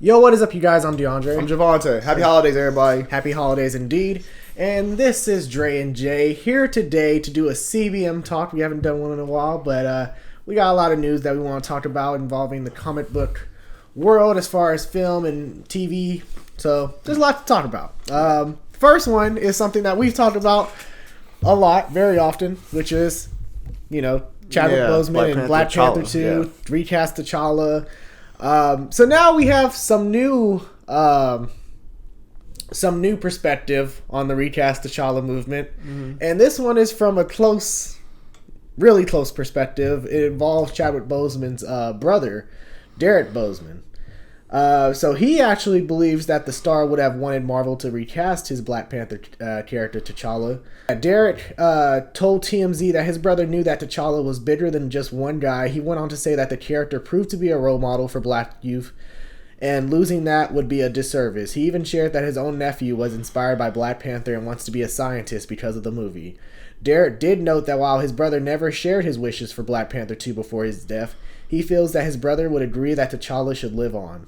Yo, what is up, you guys? I'm DeAndre. I'm Javante. Happy holidays, everybody. Happy holidays indeed. And this is Dre and Jay here today to do a CBM Talk. We haven't done one in a while, but we got a lot of news that we want to talk about involving the comic book world as far as film and TV. So there's a lot to talk about. First one is something that we've talked about a lot, very often, which is, Chadwick Boseman and Black Panther 2, recast T'Challa. So now we have some new perspective on the recast T'Challa movement, and this one is from a really close perspective. It involves Chadwick Boseman's brother, Derek Boseman. So he actually believes that the star would have wanted Marvel to recast his Black Panther character T'Challa. Derek told TMZ that his brother knew that T'Challa was bigger than just one guy. He went on to say that the character proved to be a role model for black youth, and losing that would be a disservice. He even shared that his own nephew was inspired by Black Panther and wants to be a scientist because of the movie. Derek did note that while his brother never shared his wishes for Black Panther 2 before his death, he feels that his brother would agree that T'Challa should live on.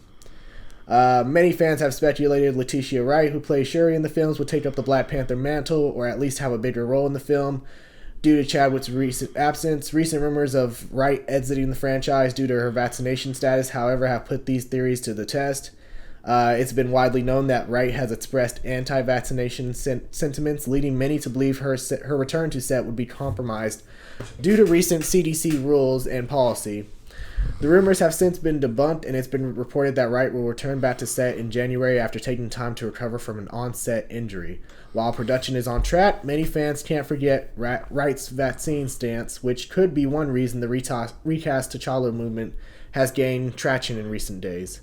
Many fans have speculated Letitia Wright, who plays Shuri in the films, would take up the Black Panther mantle or at least have a bigger role in the film. Due to Chadwick's recent absence, recent rumors of Wright exiting the franchise due to her vaccination status, however, have put these theories to the test. It's been widely known that Wright has expressed anti-vaccination sentiments, leading many to believe her return to set would be compromised due to recent CDC rules and policy. The rumors have since been debunked, and it's been reported that Wright will return back to set in January after taking time to recover from an on-set injury. While production is on track, many fans can't forget Wright's vaccine stance, which could be one reason the recast T'Challa movement has gained traction in recent days.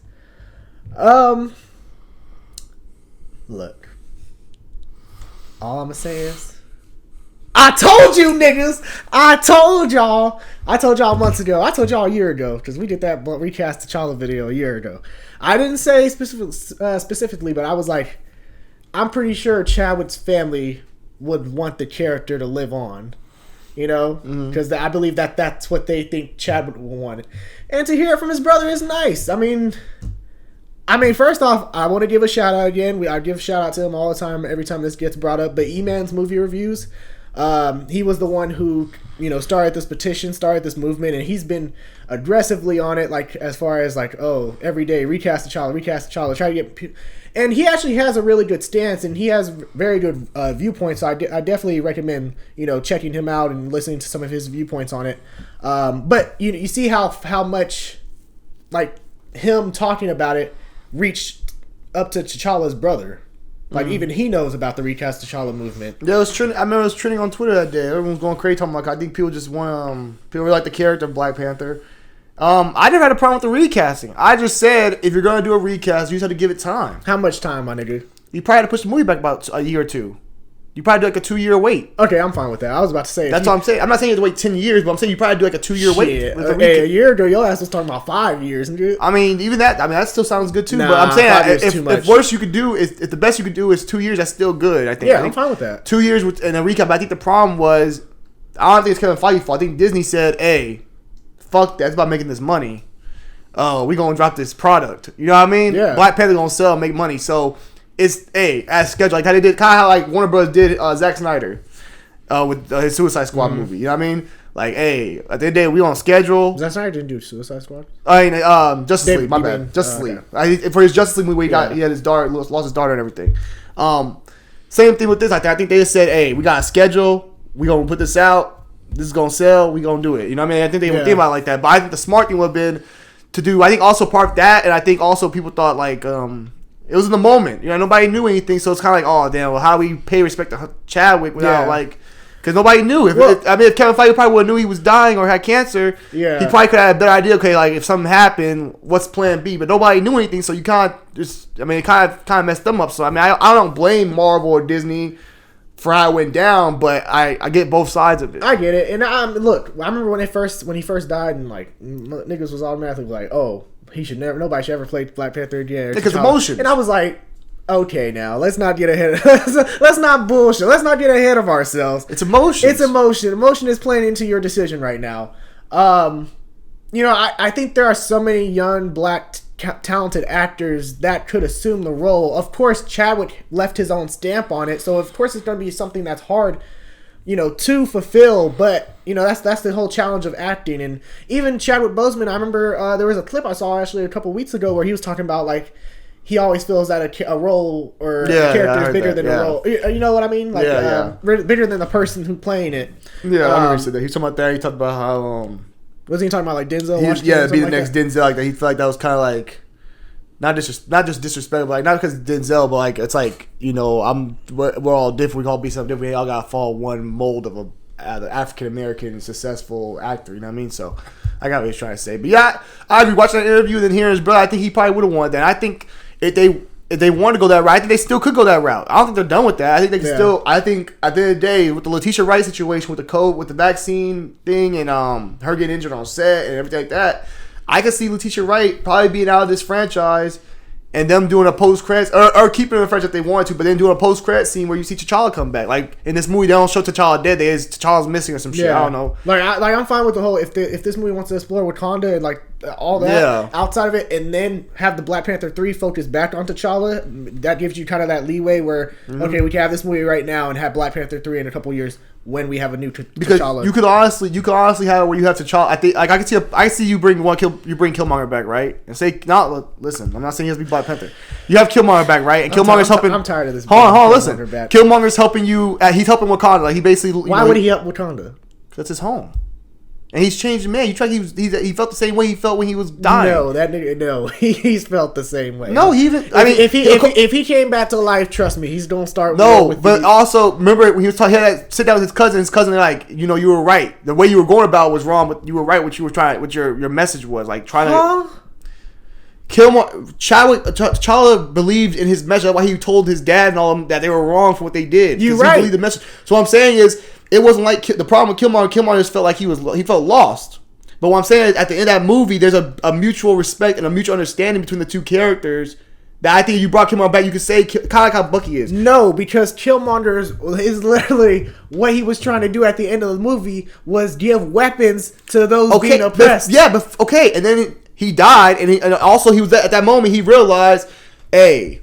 Look. All I'm gonna say is, I told you niggas! I told y'all months ago. I told y'all a year ago, because we did that recast T'Challa video a year ago. I didn't say specifically, but I was like, I'm pretty sure Chadwick's family would want the character to live on. Because I believe that that's what they think Chadwick will want. And to hear it from his brother is nice. I mean, first off, I want to give a shout out again. I give a shout out to him all the time, every time this gets brought up. But E-Man's movie reviews, he was the one who, started this petition, started this movement, and he's been aggressively on it, like, as far as, like, every day, recast T'Challa, try to get... And he actually has a really good stance, and he has very good viewpoints, so I definitely recommend, checking him out and listening to some of his viewpoints on it. But you see how much, like, him talking about it reached up to T'Challa's brother. Like, even he knows about the recast T'Challa movement. Yeah, I remember it was trending on Twitter that day. Everyone was going crazy talking about, I think people just want, people really like the character of Black Panther. I never had a problem with the recasting. I just said, if you're going to do a recast, you just have to give it time. How much time, my nigga? You probably had to push the movie back about a year or two. You probably do like a 2-year wait. Okay, I'm fine with that. I was about to say... That's what I'm saying. I'm not saying you have to wait 10 years, but I'm saying you probably do like a 2-year wait. A year ago, your ass was talking about 5 years. Dude. I mean, even that, that still sounds good too. Nah, but I'm saying, if worst you could do is, if the best you could do is 2 years, that's still good, I think. Yeah, I'm fine with that. 2 years in a recap. I think the problem was, I don't think it's Kevin Feige's fault. I think Disney said, hey, fuck that. It's about making this money. Oh, we going to drop this product. You know what I mean? Yeah. Black Panther going to sell, make money. So, it's, as scheduled. Like how they did, kind of how like Warner Bros. Did Zack Snyder with his Suicide Squad movie. You know what I mean? Like, hey, at the end of the day, we on schedule. Zack Snyder didn't do Suicide Squad? I mean, Justice League. My bad. Justice League. Okay. For his Justice League movie, he had his daughter, lost his daughter and everything. Same thing with this. I think they just said, hey, we got a schedule. We going to put this out. This is going to sell. We going to do it. You know what I mean? I think they would think about it like that. But I think the smart thing would have been to do, I think also part of that, and I think also people thought like, it was in the moment. Nobody knew anything, so it's kind of like, oh, damn, well, how do we pay respect to Chadwick without like... Because nobody knew. If Kevin Feige probably would have knew he was dying or had cancer, he probably could have had a better idea. Okay, like if something happened, what's Plan B? But nobody knew anything, so you kind of just. I mean, it kind of messed them up. So I mean, I don't blame Marvel or Disney for how it went down, but I get both sides of it. I get it, and look. I remember when he first died, and like niggas was automatically like, oh, nobody should ever play Black Panther again because emotions. And I was like, okay, now let's not get ahead. Let's not bullshit. Let's not get ahead of ourselves. It's emotion. It's emotion. Emotion is playing into your decision right now. I think there are so many young black talented actors that could assume the role. Of course, Chadwick left his own stamp on it, so of course it's going to be something that's hard, to fulfill. But that's the whole challenge of acting. And even Chadwick Boseman, I remember there was a clip I saw actually a couple weeks ago where he was talking about like he always feels that a role or a character is bigger than a role. You know what I mean? Like bigger than the person who's playing it. Yeah, I remember he said that. He was talking about that. He talked about how wasn't he talking about like Denzel? Be the next Denzel. Like that. He felt like that was kind of like not just disrespectful, like not because Denzel, but like it's like we're all different. We can all be something different. We all gotta follow one mold of an African American successful actor. You know what I mean? So I got what he's trying to say. But yeah, I be watching that interview and then hearing his brother. I think he probably would have wanted that. I think if they want to go that route, I think they still could go that route. I don't think they're done with that. I think they can still. I think at the end of the day, with the Letitia Wright situation, with the COVID, with the vaccine thing, and her getting injured on set and everything like that, I could see Letitia Wright probably being out of this franchise and them doing a post-credits, or keeping it in the franchise if they wanted to, but then doing a post-credit scene where you see T'Challa come back. Like in this movie, they don't show T'Challa dead. T'Challa's missing or some shit. I don't know. I'm fine with the whole if this movie wants to explore Wakanda and like all that outside of it, and then have the Black Panther 3 focus back on T'Challa. That gives you kind of that leeway where okay, we can have this movie right now and have Black Panther 3 in a couple years when we have a new T'Challa. Because you could honestly have it where you have T'Challa. I think like I see you bring Killmonger back, right? And say listen, I'm not saying he has to be Black Panther. You have Killmonger back, right? And Killmonger's helping. I'm tired of this. Hold on, listen. Killmonger's helping you. He's helping Wakanda. Like he basically. Why would he help Wakanda? That's his home. And he's changed, man. He felt the same way he felt when he was dying. No, that nigga, no. He's felt the same way. No, if he came back to life, trust me, he's gonna start. But also remember when he was talking, he had to sit down with his cousin. His cousin like, you were right. The way you were going about it was wrong, but you were right. What you were trying, what your message was like, trying to. T'Challa believed in his message. That's why he told his dad and all them that they were wrong for what they did. You're right. He believed the message. So what I'm saying is, it wasn't like the problem with Killmonger just felt like he felt lost. But what I'm saying is, at the end of that movie, there's a mutual respect and a mutual understanding between the two characters. That I think if you brought Killmonger back, you could say kind of like how Bucky is. No, because Killmonger is literally what he was trying to do at the end of the movie was give weapons to those being oppressed. And then he died, and also he was at that moment he realized, hey,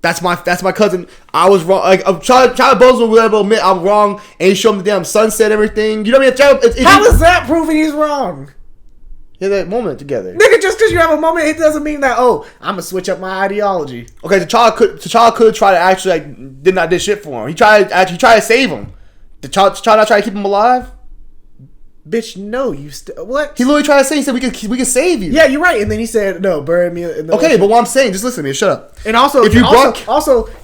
that's my cousin. I was wrong. Like Chadwick Boseman will ever admit I'm wrong, and he showed him the damn sunset, everything. You know what I mean? How is that proving he's wrong? Yeah, that moment together. Nigga, just because you have a moment, it doesn't mean that I'm gonna switch up my ideology. Okay, T'Challa could try to actually did shit for him. He tried to save him. Did T'Challa not try to keep him alive? Bitch, no, what? He literally tried to say, he said, we can save you. Yeah, you're right. And then he said, no, bury me in the ocean. But what I'm saying, just listen to me, shut up. And also,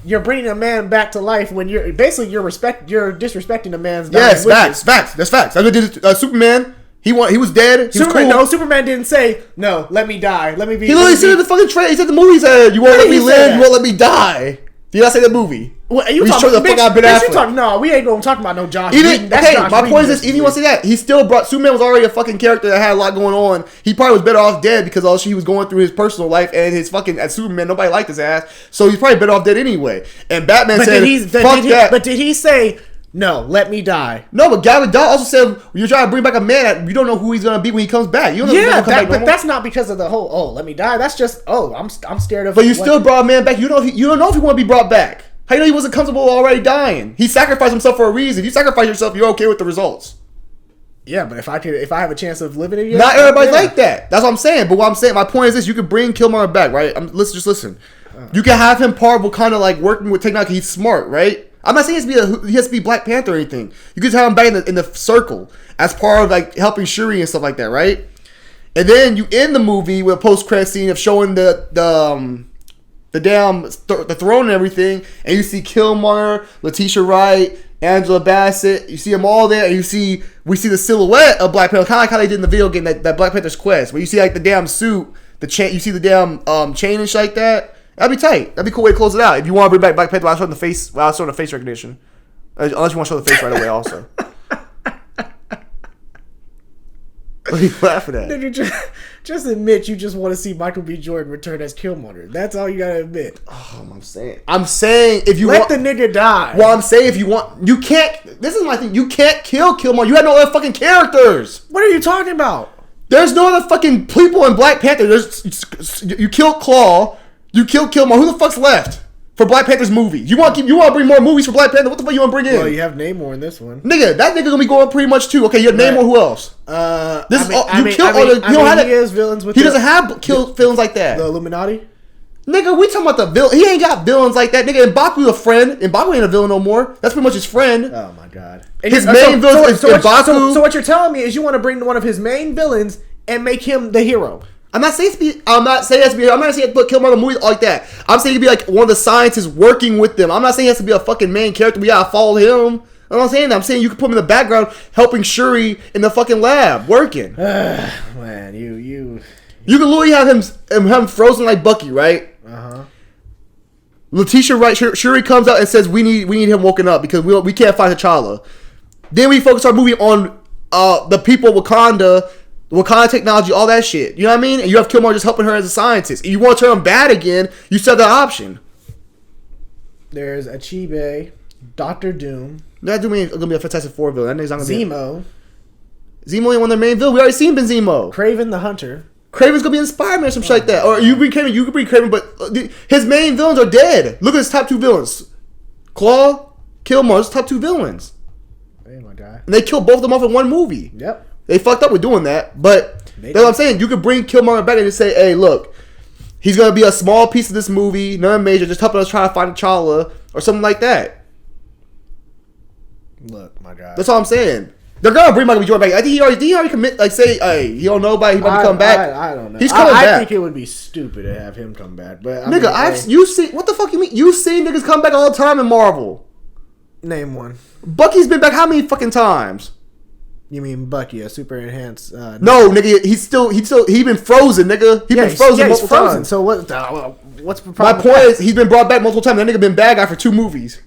you're bringing a man back to life when you're disrespecting a man's dying wishes. Yes, facts. That's facts. That's what did Superman. He was dead. Superman didn't say, no, let me die. Let me be. He literally said in the fucking trailer. He said the movie said, you won't let me live, you won't let me die. Did I say that movie? What, you talking the fuck out Ben Affleck? No, we ain't gonna talk about no Josh. My point is this: even you want to say that he still brought Superman was already a fucking character that had a lot going on. He probably was better off dead because all he was going through his personal life and his fucking as Superman. Nobody liked his ass, so he's probably better off dead anyway. And Batman said, "Fuck that." But did he say? No, let me die. No, but Gal Gadot also said you're trying to bring back a man. You don't know who he's gonna be when he comes back. You don't know but that's not because of the whole. Let me die. That's just I'm scared of. But you still brought a man back. You don't know if he want to be brought back. How you know he wasn't comfortable already dying? He sacrificed himself for a reason. If you sacrifice yourself, you're okay with the results. Yeah, but if I have a chance of living again, not everybody's like that. That's what I'm saying. But what I'm saying, my point is this: you could bring Killmonger back, right? Listen. You can have him part of kind of like working with technology. He's smart, right? I'm not saying he has to be Black Panther or anything. You could have him back in the circle as part of like helping Shuri and stuff like that, right? And then you end the movie with a post-credit scene of showing the throne and everything, and you see Killmonger, Letitia Wright, Angela Bassett. You see them all there, and we see the silhouette of Black Panther, kind of like how they did in the video game that Black Panther's Quest, where you see like the damn suit, the chain, you see the damn chain and shit like that. That'd be tight. That'd be a cool way to close it out. If you want to bring back Black Panther, I'll show the face. Well, I'll show the face recognition, unless you want to show the face right away, also. What are you laughing at? Nigga, just admit you just want to see Michael B. Jordan return as Killmonger. That's all you gotta admit. Oh, I'm saying if you let the nigga die. Well, I'm saying if you want, you can't. This is my thing. You can't kill Killmonger. You have no other fucking characters. What are you talking about? There's no other fucking people in Black Panther. You killed Claw. You killed Killmonger. Who the fuck's left for Black Panther's movie? You want to bring more movies for Black Panther? What the fuck you want to bring in? Well, you have Namor in this one. Nigga, that nigga gonna be going pretty much too. Okay, you have Namor. Who else? He has villains with. He doesn't have villains like that. The Illuminati. Nigga, we talking about the villain. He ain't got villains like that. Nigga, M'Baku's a friend. M'Baku ain't a villain no more. That's pretty much his friend. Oh my god. His main villain is M'Baku. So what you're telling me is you want to bring one of his main villains and make him the hero. I'm not saying it has to put Killmonger in the movie like that. I'm saying it could be like one of the scientists working with them. I'm not saying it has to be a fucking main character. We gotta follow him. I'm not saying that. I'm saying you can put him in the background helping Shuri in the fucking lab working. Man, you can literally have him frozen like Bucky, right? Letitia, right? Shuri comes out and says we need him woken up because we can't find T'Challa. Then we focus our movie on the people of Wakanda technology, all that shit. You know what I mean? And you have Killmonger just helping her as a scientist. If you want to turn him bad again, you still have that option. There's Achibe, Doctor Doom. That Doom ain't gonna be a Fantastic Four villain. That nigga's not gonna Zemo. Zemo ain't one of the main villains. We already seen Ben Zemo. Craven the Hunter. Craven's gonna be in Spider-Man or some shit like that. Or you can bring Craven, but his main villains are dead. Look at his top two villains. Claw, Killmonger's top two villains. Hey, my guy. And they killed both of them off in one movie. Yep. They fucked up with doing that, but that's what I'm saying. You could bring Killmonger back and just say, hey, look, he's going to be a small piece of this movie, nothing major, just helping us try to find T'Challa or something like that. Look, my guy. That's all I'm saying. They're going to bring Michael B. Jordan back. I think he already commit, like, say, hey, he don't know about it, he might come back. I don't know. He's coming back. I think it would be stupid to have him come back. But Nigga, you see, what the fuck you mean? You've seen niggas come back all the time in Marvel. Name one. Bucky's been back how many fucking times? You mean Bucky, a super enhanced? No, nigga, he been frozen, nigga. He been frozen multiple times. So what's the problem? My point is, he's been brought back multiple times. That nigga been bad guy for 2 movies.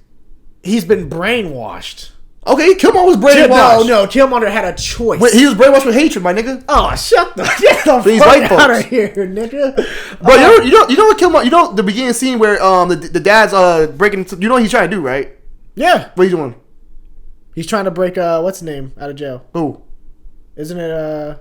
He's been brainwashed. Okay, Killmonger was brainwashed. No, Killmonger had a choice. Wait, he was brainwashed with hatred, my nigga. Oh, get the fuck out of here, nigga. But you know what Killmonger? You know the beginning scene where the dad's breaking. You know what he's trying to do, right? Yeah. What he's doing? He's trying to break what's his name out of jail. Who? Isn't it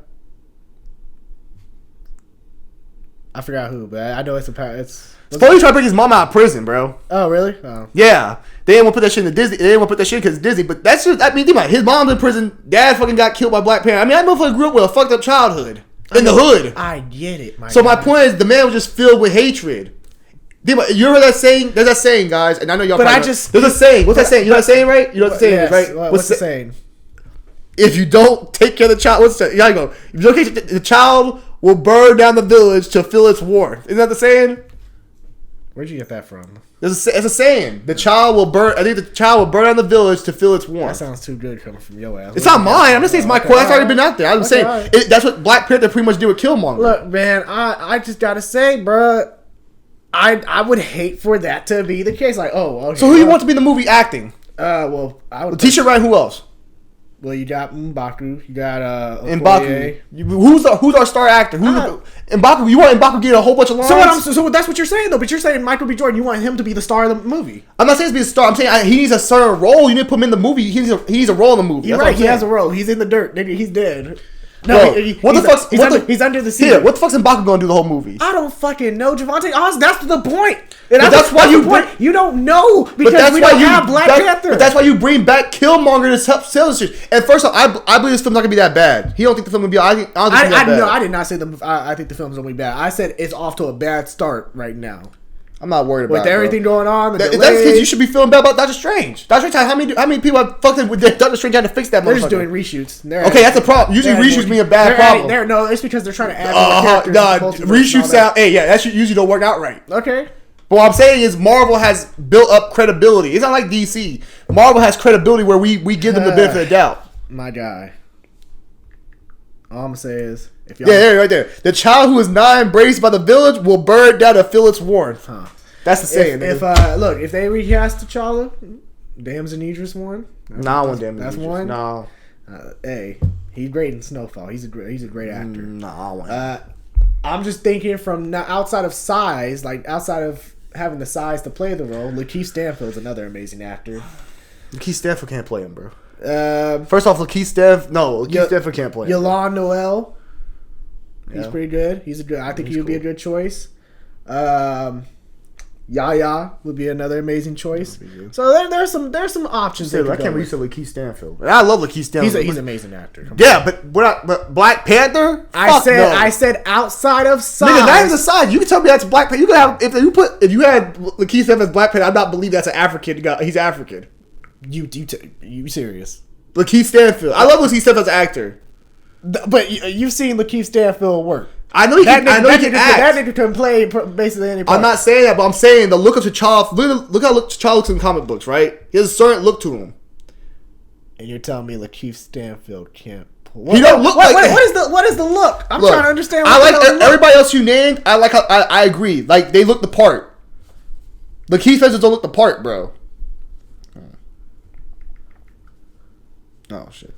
I forgot who, but I know it's Supposedly trying to break his mom out of prison, bro. Oh, really? Oh. Yeah. They didn't want to put that shit in Disney. They didn't want to put that shit because it's Disney. But that's just, I mean, think about it. His mom's in prison. Dad fucking got killed by Black Panther. I mean, that motherfucker grew up with a fucked up childhood. In the hood. I get it, So my point is, the man was just filled with hatred. You heard that saying? There's that saying, guys, and I know y'all. But there's a saying. What's that saying? You know what that saying, right? You know what the saying is, right? What's the saying? If you don't take care of the child, what's that? You gotta go. If you don't take care of the child, will burn down the village to fill its warmth. Isn't that the saying? Where'd you get that from? It's a saying. The child will burn. I think the child will burn down the village to fill its warmth. That sounds too good coming from your ass. It's not mine. I'm just saying it's my quote. That's already been out there. I'm saying that's what Black Panther pretty much did with Killmonger. Look, man, I just gotta say, bro, I would hate for that to be the case. Like, okay, so who you want to be in the movie acting? Well, I would. Letitia Wright. Who else? Well, you got M'Baku. You got M'Baku. Who's our star actor? M'Baku. You want M'Baku getting a whole bunch of lines? So that's what you're saying though. But you're saying Michael B. Jordan. You want him to be the star of the movie. I'm not saying to be a star. I'm saying he needs a certain role. You need to put him in the movie. He needs a role in the movie. You're right. He has a role. He's in the dirt, nigga. He's dead. No, he's under the sea. Yeah, what the fuck's M'Baku gonna do the whole movie? I don't fucking know, Javante. Honestly, that's the point. That's why you don't know because we don't have Black Panther. But that's why you bring back Killmonger to help sell this shit. And first off, I believe this film's not gonna be that bad. He don't think the film gonna be. I don't think I did not say I think the film's gonna be bad. I said it's off to a bad start right now. I'm not worried about with everything going on. That's because you should be feeling bad about Doctor Strange. Doctor Strange, how many people have fucked with Doctor Strange trying to fix that? They're just doing reshoots. Okay, that's a problem. Usually reshoots mean a bad problem. No, it's because they're trying to add more characters. Reshoots out. Hey, yeah, that usually don't work out right. Okay. But what I'm saying is Marvel has built up credibility. It's not like DC. Marvel has credibility where we give them the benefit of the doubt. My guy. All I'm gonna say is, if y'all right there. The child who is not embraced by the village will burn down to fill its warmth. Huh. That's the saying. If they recast T'Challa, Damson Idris one. Nah, I want Damson Idris. That's one. No. Hey, he's great in Snowfall. He's a great actor. Nah, I want. I'm just thinking from outside of size, like outside of having the size to play the role. Lakeith Stanfield's another amazing actor. Lakeith Stanfield can't play him, bro. First off, Lakeith Stanfield can't play him. Yolande Noel. He's pretty good. I think he would be a good choice. Yaya would be another amazing choice. So there's some options. I can't read Lakeith Stanfield. I love Lakeith Stanfield. He's an amazing actor. Yeah, but Black Panther. I said outside of size. Nigga, not even the size. You can tell me that's Black Panther. You can have if you had Lakeith Stanfield as Black Panther. I'm not believe that's an African guy. He's African. You serious? Lakeith Stanfield. I love Lakeith Stanfield as an actor. But you've seen Lakeith Stanfield work. I know he can act. That nigga can play basically any part. I'm not saying that, but I'm saying the look of T'Challa. Look how T'Challa looks in comic books, right? He has a certain look to him. And you're telling me Lakeith Stanfield can't pull? He don't look like. What is the look? I'm trying to understand. I like everybody else you named. I like how I agree. Like they look the part. Lakeith Stanfield don't look the part, bro. Oh shit.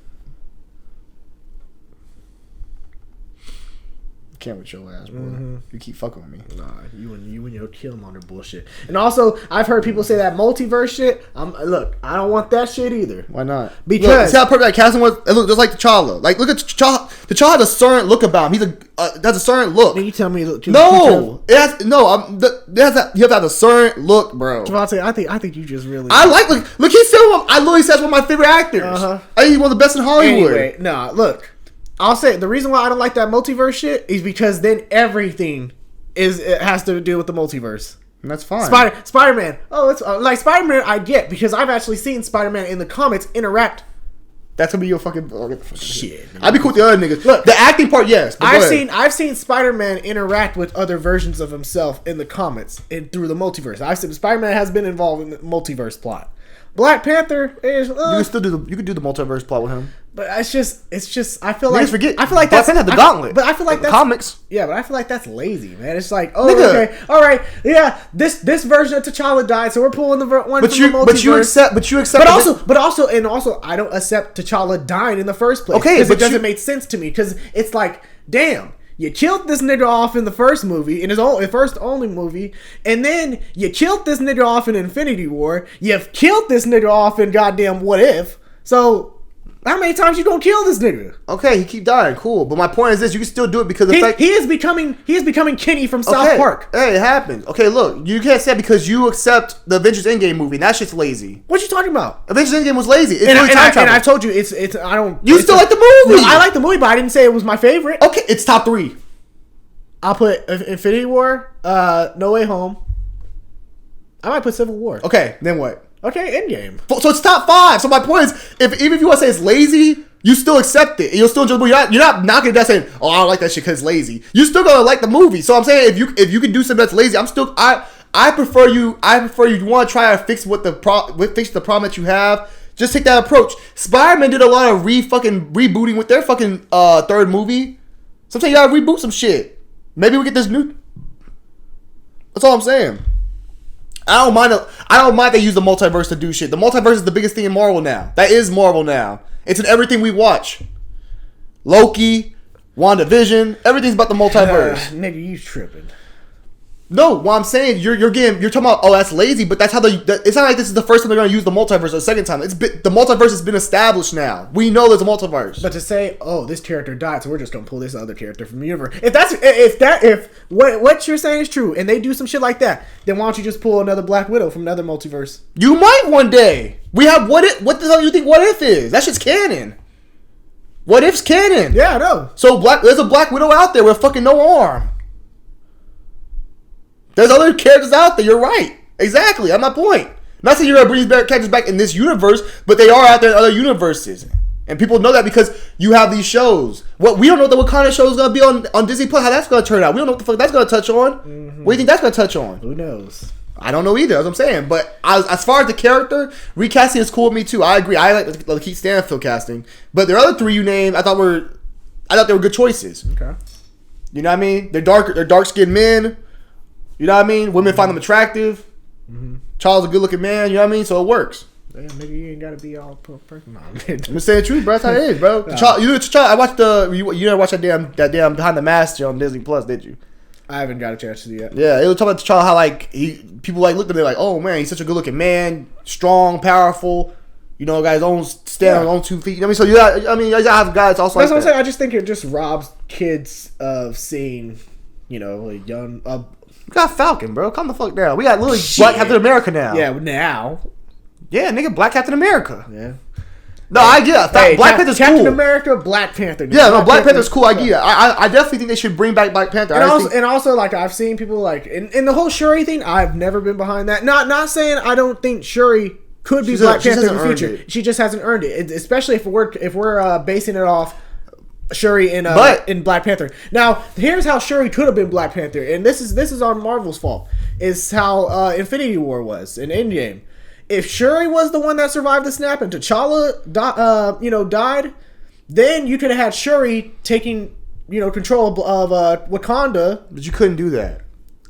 Can't with your ass, bro. Mm-hmm. You keep fucking with me. Nah, you and your Killmonger bullshit. And also, I've heard people say that multiverse shit. Look, I don't want that shit either. Why not? Because see how perfect that casting was. It looked just like T'Challa. Like look at T'Challa. T'Challa has a certain look about him. That's a certain look. Can you tell me? You have to have a certain look, bro. Javante, I think you just really. I like look. He's still. I literally said one of my favorite actors. I think he's one of the best in Hollywood. Anyway, nah, look. I'll say the reason why I don't like that multiverse shit is because then everything has to do with the multiverse. And that's fine. Spider-Man. Oh, it's like Spider-Man. I get because I've actually seen Spider-Man in the comics interact. That's gonna be your fucking shit. I'd be cool with the other niggas. Look, the acting part, yes. I've seen Spider-Man interact with other versions of himself in the comics and through the multiverse. I've seen Spider-Man has been involved in the multiverse plot. Black Panther is. You can still do the multiverse plot with him. But it's just. I feel like. Forget. I feel like that's the gauntlet. But I feel like that's comics. Yeah, but I feel like that's lazy, man. It's like, okay, all right, yeah. This version of T'Challa died, so we're pulling the one from the multiverse. But you accept. But also, I don't accept T'Challa dying in the first place. Okay, because it doesn't make sense to me. Because it's like, damn. You killed this nigga off in the first movie, in his first only movie, and then you killed this nigga off in Infinity War. You've killed this nigga off in goddamn What If. So, how many times you gonna kill this nigga? Okay, he keep dying, cool. But my point is this: you can still do it because he is becoming Kenny from South Park. Hey, it happens. Okay, look, you can't say because you accept the Avengers Endgame movie. That shit's lazy. What you talking about? Avengers Endgame was lazy. It's and I told you it's I don't. You still like the movie? No, I like the movie, but I didn't say it was my favorite. Okay, it's top 3. I'll put Infinity War, No Way Home. I might put Civil War. Okay, then what? Okay, Endgame. So it's top 5. So my point is, even if you want to say it's lazy, you still accept it. You'll still enjoy the movie. You're not knocking that saying, "Oh, I don't like that shit because it's lazy." You still gonna like the movie. So I'm saying if you can do something that's lazy, I prefer you want to try to fix the problem that you have. Just take that approach. Spider-Man did a lot of rebooting with their fucking third movie. Sometimes you gotta reboot some shit. Maybe we get this new. That's all I'm saying. I don't mind they use the multiverse to do shit. The multiverse is the biggest thing in Marvel now. That is Marvel now. It's in everything we watch. Loki, WandaVision, everything's about the multiverse. Nigga, you tripping. No, what I'm saying, you're talking about, oh, that's lazy, but that's how it's not like this is the first time they're going to use the multiverse or the second time. The multiverse has been established now. We know there's a multiverse. But to say, oh, this character died, so we're just going to pull this other character from the universe. If what you're saying is true, and they do some shit like that, then why don't you just pull another Black Widow from another multiverse? You might one day. We have what the hell do you think What If is? That shit's canon. What If's canon. Yeah, I know. So there's a Black Widow out there with fucking no arm. There's other characters out there. You're right. Exactly. That's my point. Not saying you're going to bring these characters back in this universe, but they are out there in other universes. And people know that because you have these shows. We don't know what kind of show is going to be on Disney Plus, how that's going to turn out. We don't know what the fuck that's going to touch on. Mm-hmm. What do you think that's going to touch on? Who knows? I don't know either. That's what I'm saying. But as far as the character, recasting is cool with me too. I agree. I like the Lakeith Stanfield casting. But the other 3 you named, I thought they were good choices. Okay. You know what I mean? They're dark-skinned men. You know what I mean? Women find them attractive. Mm-hmm. Charles a good looking man. You know what I mean? So it works. Damn, nigga, you ain't gotta be all perfect. No, I'm just saying the truth, bro. That's how it is, bro. I watched you never watched that damn Behind the Mask on Disney Plus, did you? I haven't got a chance to see it yet. Yeah, it was talking about T'Challa how people looked at him like, oh man, he's such a good looking man, strong, powerful. You know, got his own stand on their own 2 feet. You know what I mean? So you gotta have guys also. That's what I'm saying. I just think it just robs kids of seeing, a young. We got Falcon, bro. Calm the fuck down. We got literally Black Captain America now. Yeah, now. Yeah, nigga, Black Captain America. Yeah. No, I get it. Black Panther's cool. Captain America, Black Panther. Yeah, no, Black Panther's cool. I get it. I definitely think they should bring back Black Panther. And also, like, I've seen people, like, in the whole Shuri thing, I've never been behind that. Not saying I don't think Shuri could be Black Panther in the future. She just hasn't earned it. Especially if we're basing it off Shuri in Black Panther. Now, here's how Shuri could have been Black Panther, and this is on Marvel's fault. Is how Infinity War was in Endgame. If Shuri was the one that survived the snap and T'Challa, died, then you could have had Shuri taking, control of Wakanda. But you couldn't do that.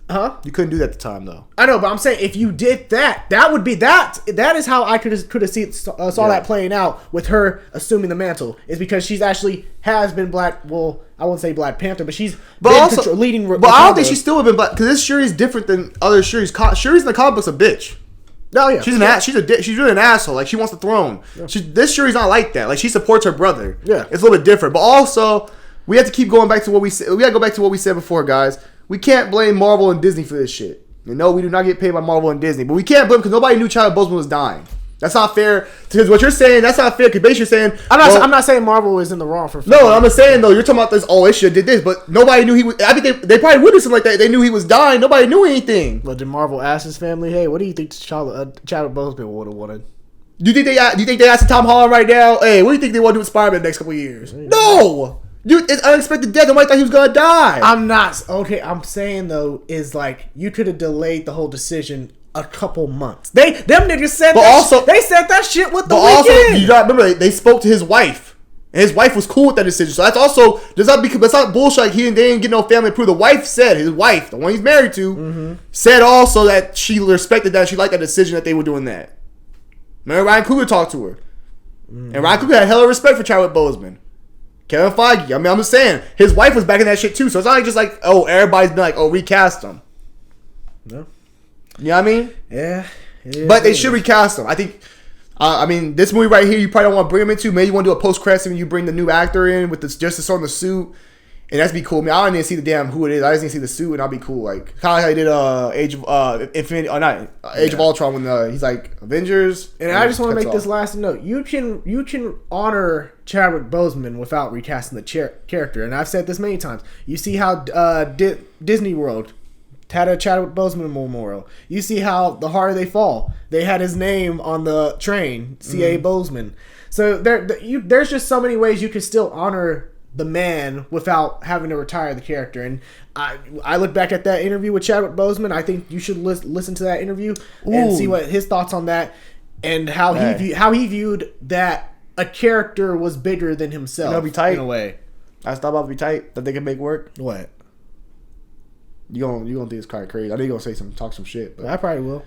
Huh? You couldn't do that at the time, though. I know, but I'm saying if you did that, that would be that. That is how I could have saw that playing out with her assuming the mantle. Is because she's actually has been Black. Well, I wouldn't say Black Panther, but she's leading. But I don't think she still would have been Black because this Shuri is different than other Shuris. Shuri's in the comic books a bitch. Oh yeah, she's really an asshole. Like she wants the throne. Yeah. This Shuri's not like that. Like she supports her brother. Yeah, it's a little bit different. But also, we have to keep going back to what we said. We got to go back to what we said before, guys. We can't blame Marvel and Disney for this shit. No, we do not get paid by Marvel and Disney, but we can't blame because nobody knew Chadwick Boseman was dying. That's not fair. Because what you're saying, that's not fair. Because basically you're saying I'm not saying Marvel is in the wrong for. No, I'm just saying though. You're talking about this. Oh, it should did this, but nobody knew he was. I think they probably would do something like that. They knew he was dying. Nobody knew anything. But did Marvel ask his family, "Hey, what do you think Chadwick Boseman would have wanted?" Do you think they asked Tom Holland right now? Hey, what do you think they want to do with Spider-Man the next couple of years? No. It's unexpected death. Nobody thought he was gonna die. I'm not okay. I'm saying though is like you could have delayed the whole decision a couple months. Them niggas said they said that shit with the weekend. Also, you gotta remember they spoke to his wife, and his wife was cool with that decision. So that's also that's not bullshit. Like they didn't get no family approval. The wife said his wife, the one he's married to, said also that she respected that. She liked that decision that they were doing that. Remember Ryan Coogler talked to her, and Ryan Coogler had hella respect for Chadwick Boseman. Kevin Feige. I mean, I'm just saying his wife was back in that shit too. So it's not like just like everybody's been like recast him. No. You know what I mean? Yeah. But they should recast him. I think. I mean, this movie right here, you probably don't want to bring him into. Maybe you want to do a post-credits and you bring the new actor in with just the sort of the suit, and that'd be cool. I mean, I don't need to see the damn who it is. I just need to see the suit, and I'll be cool. Like kind of how he did Age of Ultron when he's like Avengers. And I just want to make this last note. You can honor Chadwick Boseman without recasting the character, and I've said this many times. You see how Disney World had a Chadwick Boseman memorial. You see how The Harder They Fall, they had his name on the train, C.A. Boseman. So there's just so many ways you can still honor the man without having to retire the character. And I look back at that interview with Chadwick Boseman. I think you should listen to that interview and see what his thoughts on that and how he viewed that a character was bigger than himself. Be tight in a way. I thought about be tight that they can make work. What? You gonna think it's kind of crazy? I know you gonna talk some shit, but I probably will.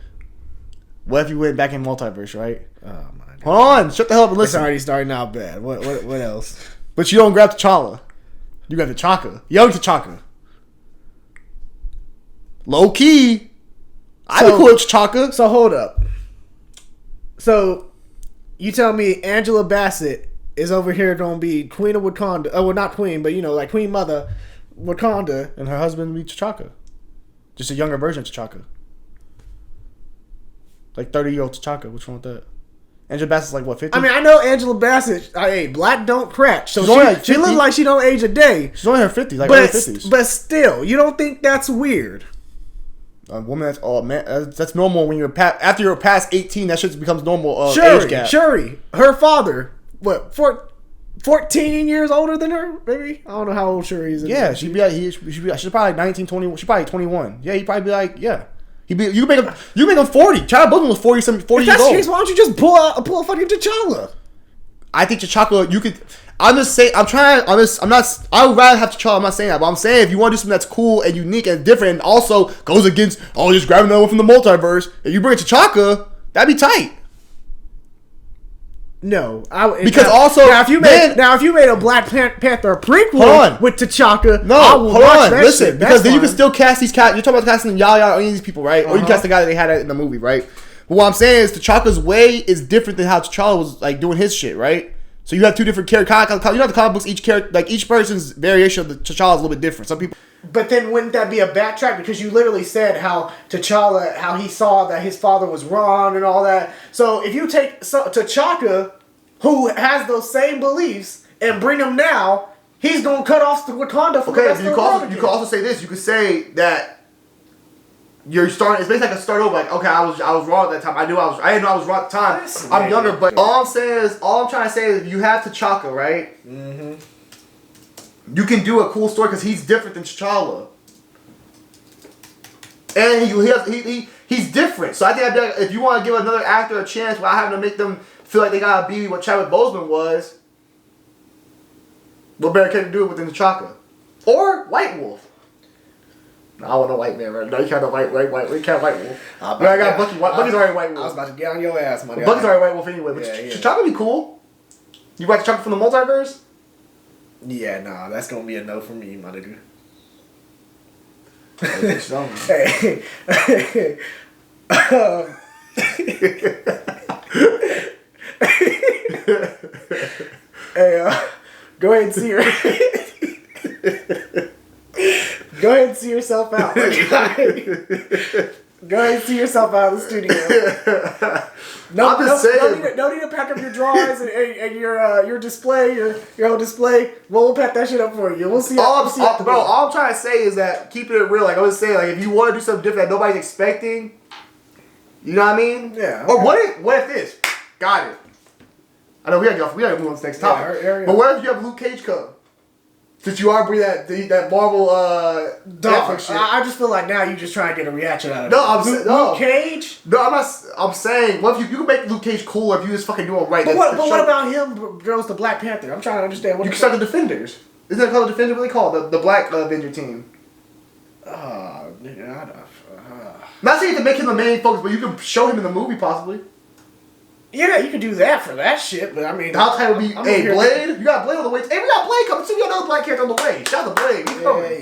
What if you went back in multiverse, right? Oh my God. Hold on, shut the hell up and listen. It's already starting out bad. What else? But you don't grab T'Challa. You got T'Chaka. Young T'Chaka. Low key. I'd be cool with T'Chaka. So hold up. So you tell me Angela Bassett is over here gonna be Queen of Wakanda. Oh, well, not Queen, but like Queen Mother Wakanda. And her husband would be T'Chaka. Just a younger version of T'Chaka. Like 30-year-old T'Chaka. What's wrong with that? Angela Bassett's like what, 50? I mean, I know Angela Bassett. Hey, black don't crack. So she looks like she don't age a day. She's only in her 50s, like early 50s. But still, you don't think that's weird? A woman that's normal when after you're past 18. That shit becomes normal. Shuri, age gap. Shuri, her father, 14 years older than her, maybe. I don't know how old Shuri is. Yeah, she's probably like 19, 20. She's probably 21. Yeah, he'd probably be like, yeah. You make him 40. Chadwick Boseman was 40 years old. If that's the case, why don't you just pull a fucking T'Challa? I think T'Challa, you could. I'm just saying. I'm not. I would rather have T'Challa. I'm not saying that, but I'm saying if you want to do something that's cool and unique and different, and also goes against just grabbing another one from the multiverse. If you bring T'Chaka, that'd be tight. No, because if you made a Black Panther prequel with T'Chaka, listen, because then you can still cast these cast. You're talking about casting Yahya or any of these people, right? Or you can cast the guy that they had in the movie, right? But But what I'm saying is T'Chaka's way is different than how T'Challa was like doing his shit, right? So you have two different characters. You know the comic books, each character, like each person's variation of the T'Challa is a little bit different. Some people. But then wouldn't that be a backtrack? Because you literally said how T'Challa, how he saw that his father was wrong and all that. So if you take T'Chaka, who has those same beliefs, and bring him now, he's going to cut off the Wakanda from the rest of the world. You could also say this. You could say that you're starting. It's basically like a start over. Like, okay, I was wrong at that time. I didn't know I was wrong at the time. I'm younger, but all I'm trying to say is you have T'Chaka, right? Mm-hmm. You can do a cool story because he's different than T'Challa, and he's different. So I think if you want to give another actor a chance without having to make them feel like they gotta be what Chadwick Boseman was, what better can you do within T'Chaka or White Wolf? No, I want a white man, right? No, you can't have white. We can't White Wolf. I got Bucky. Bucky's already White Wolf. I was about to get on your ass, man. Bucky's already White Wolf anyway. But T'Chaka would be cool. You like T'Chaka from the multiverse? Yeah, nah, that's gonna be a no for me, my nigga. Hey, go ahead and see her. Go ahead and see yourself out. Go ahead and see yourself out of the studio. No need to pack up your drawers and your display, your whole display. We'll pack that shit up for you. We'll see. All I'm trying to say is that keeping it real. Like I was saying, like if you want to do something different that nobody's expecting, you know what I mean? Yeah. Or what if this? Got it. I know we gotta move on to the next topic. Yeah. But what if you have Luke Cage come? Since you are bringing that Marvel Netflix shit. I just feel like now you just trying to get a reaction out of it. Luke Cage? No, I'm not. I'm saying, what if you can make Luke Cage cool if you just fucking do it right? But what about him goes to Black Panther? I'm trying to understand what you can start the Defenders. Isn't that called the Defenders? What they call it? The Black Avenger team. Not saying to make him the main focus, but you can show him in the movie possibly. Yeah, you could do that for that shit, but I mean... How tight would be... Hey, Blade? You got Blade on the way. Hey, we got Blade coming too. We got another Black character on the way. Shout out to Blade.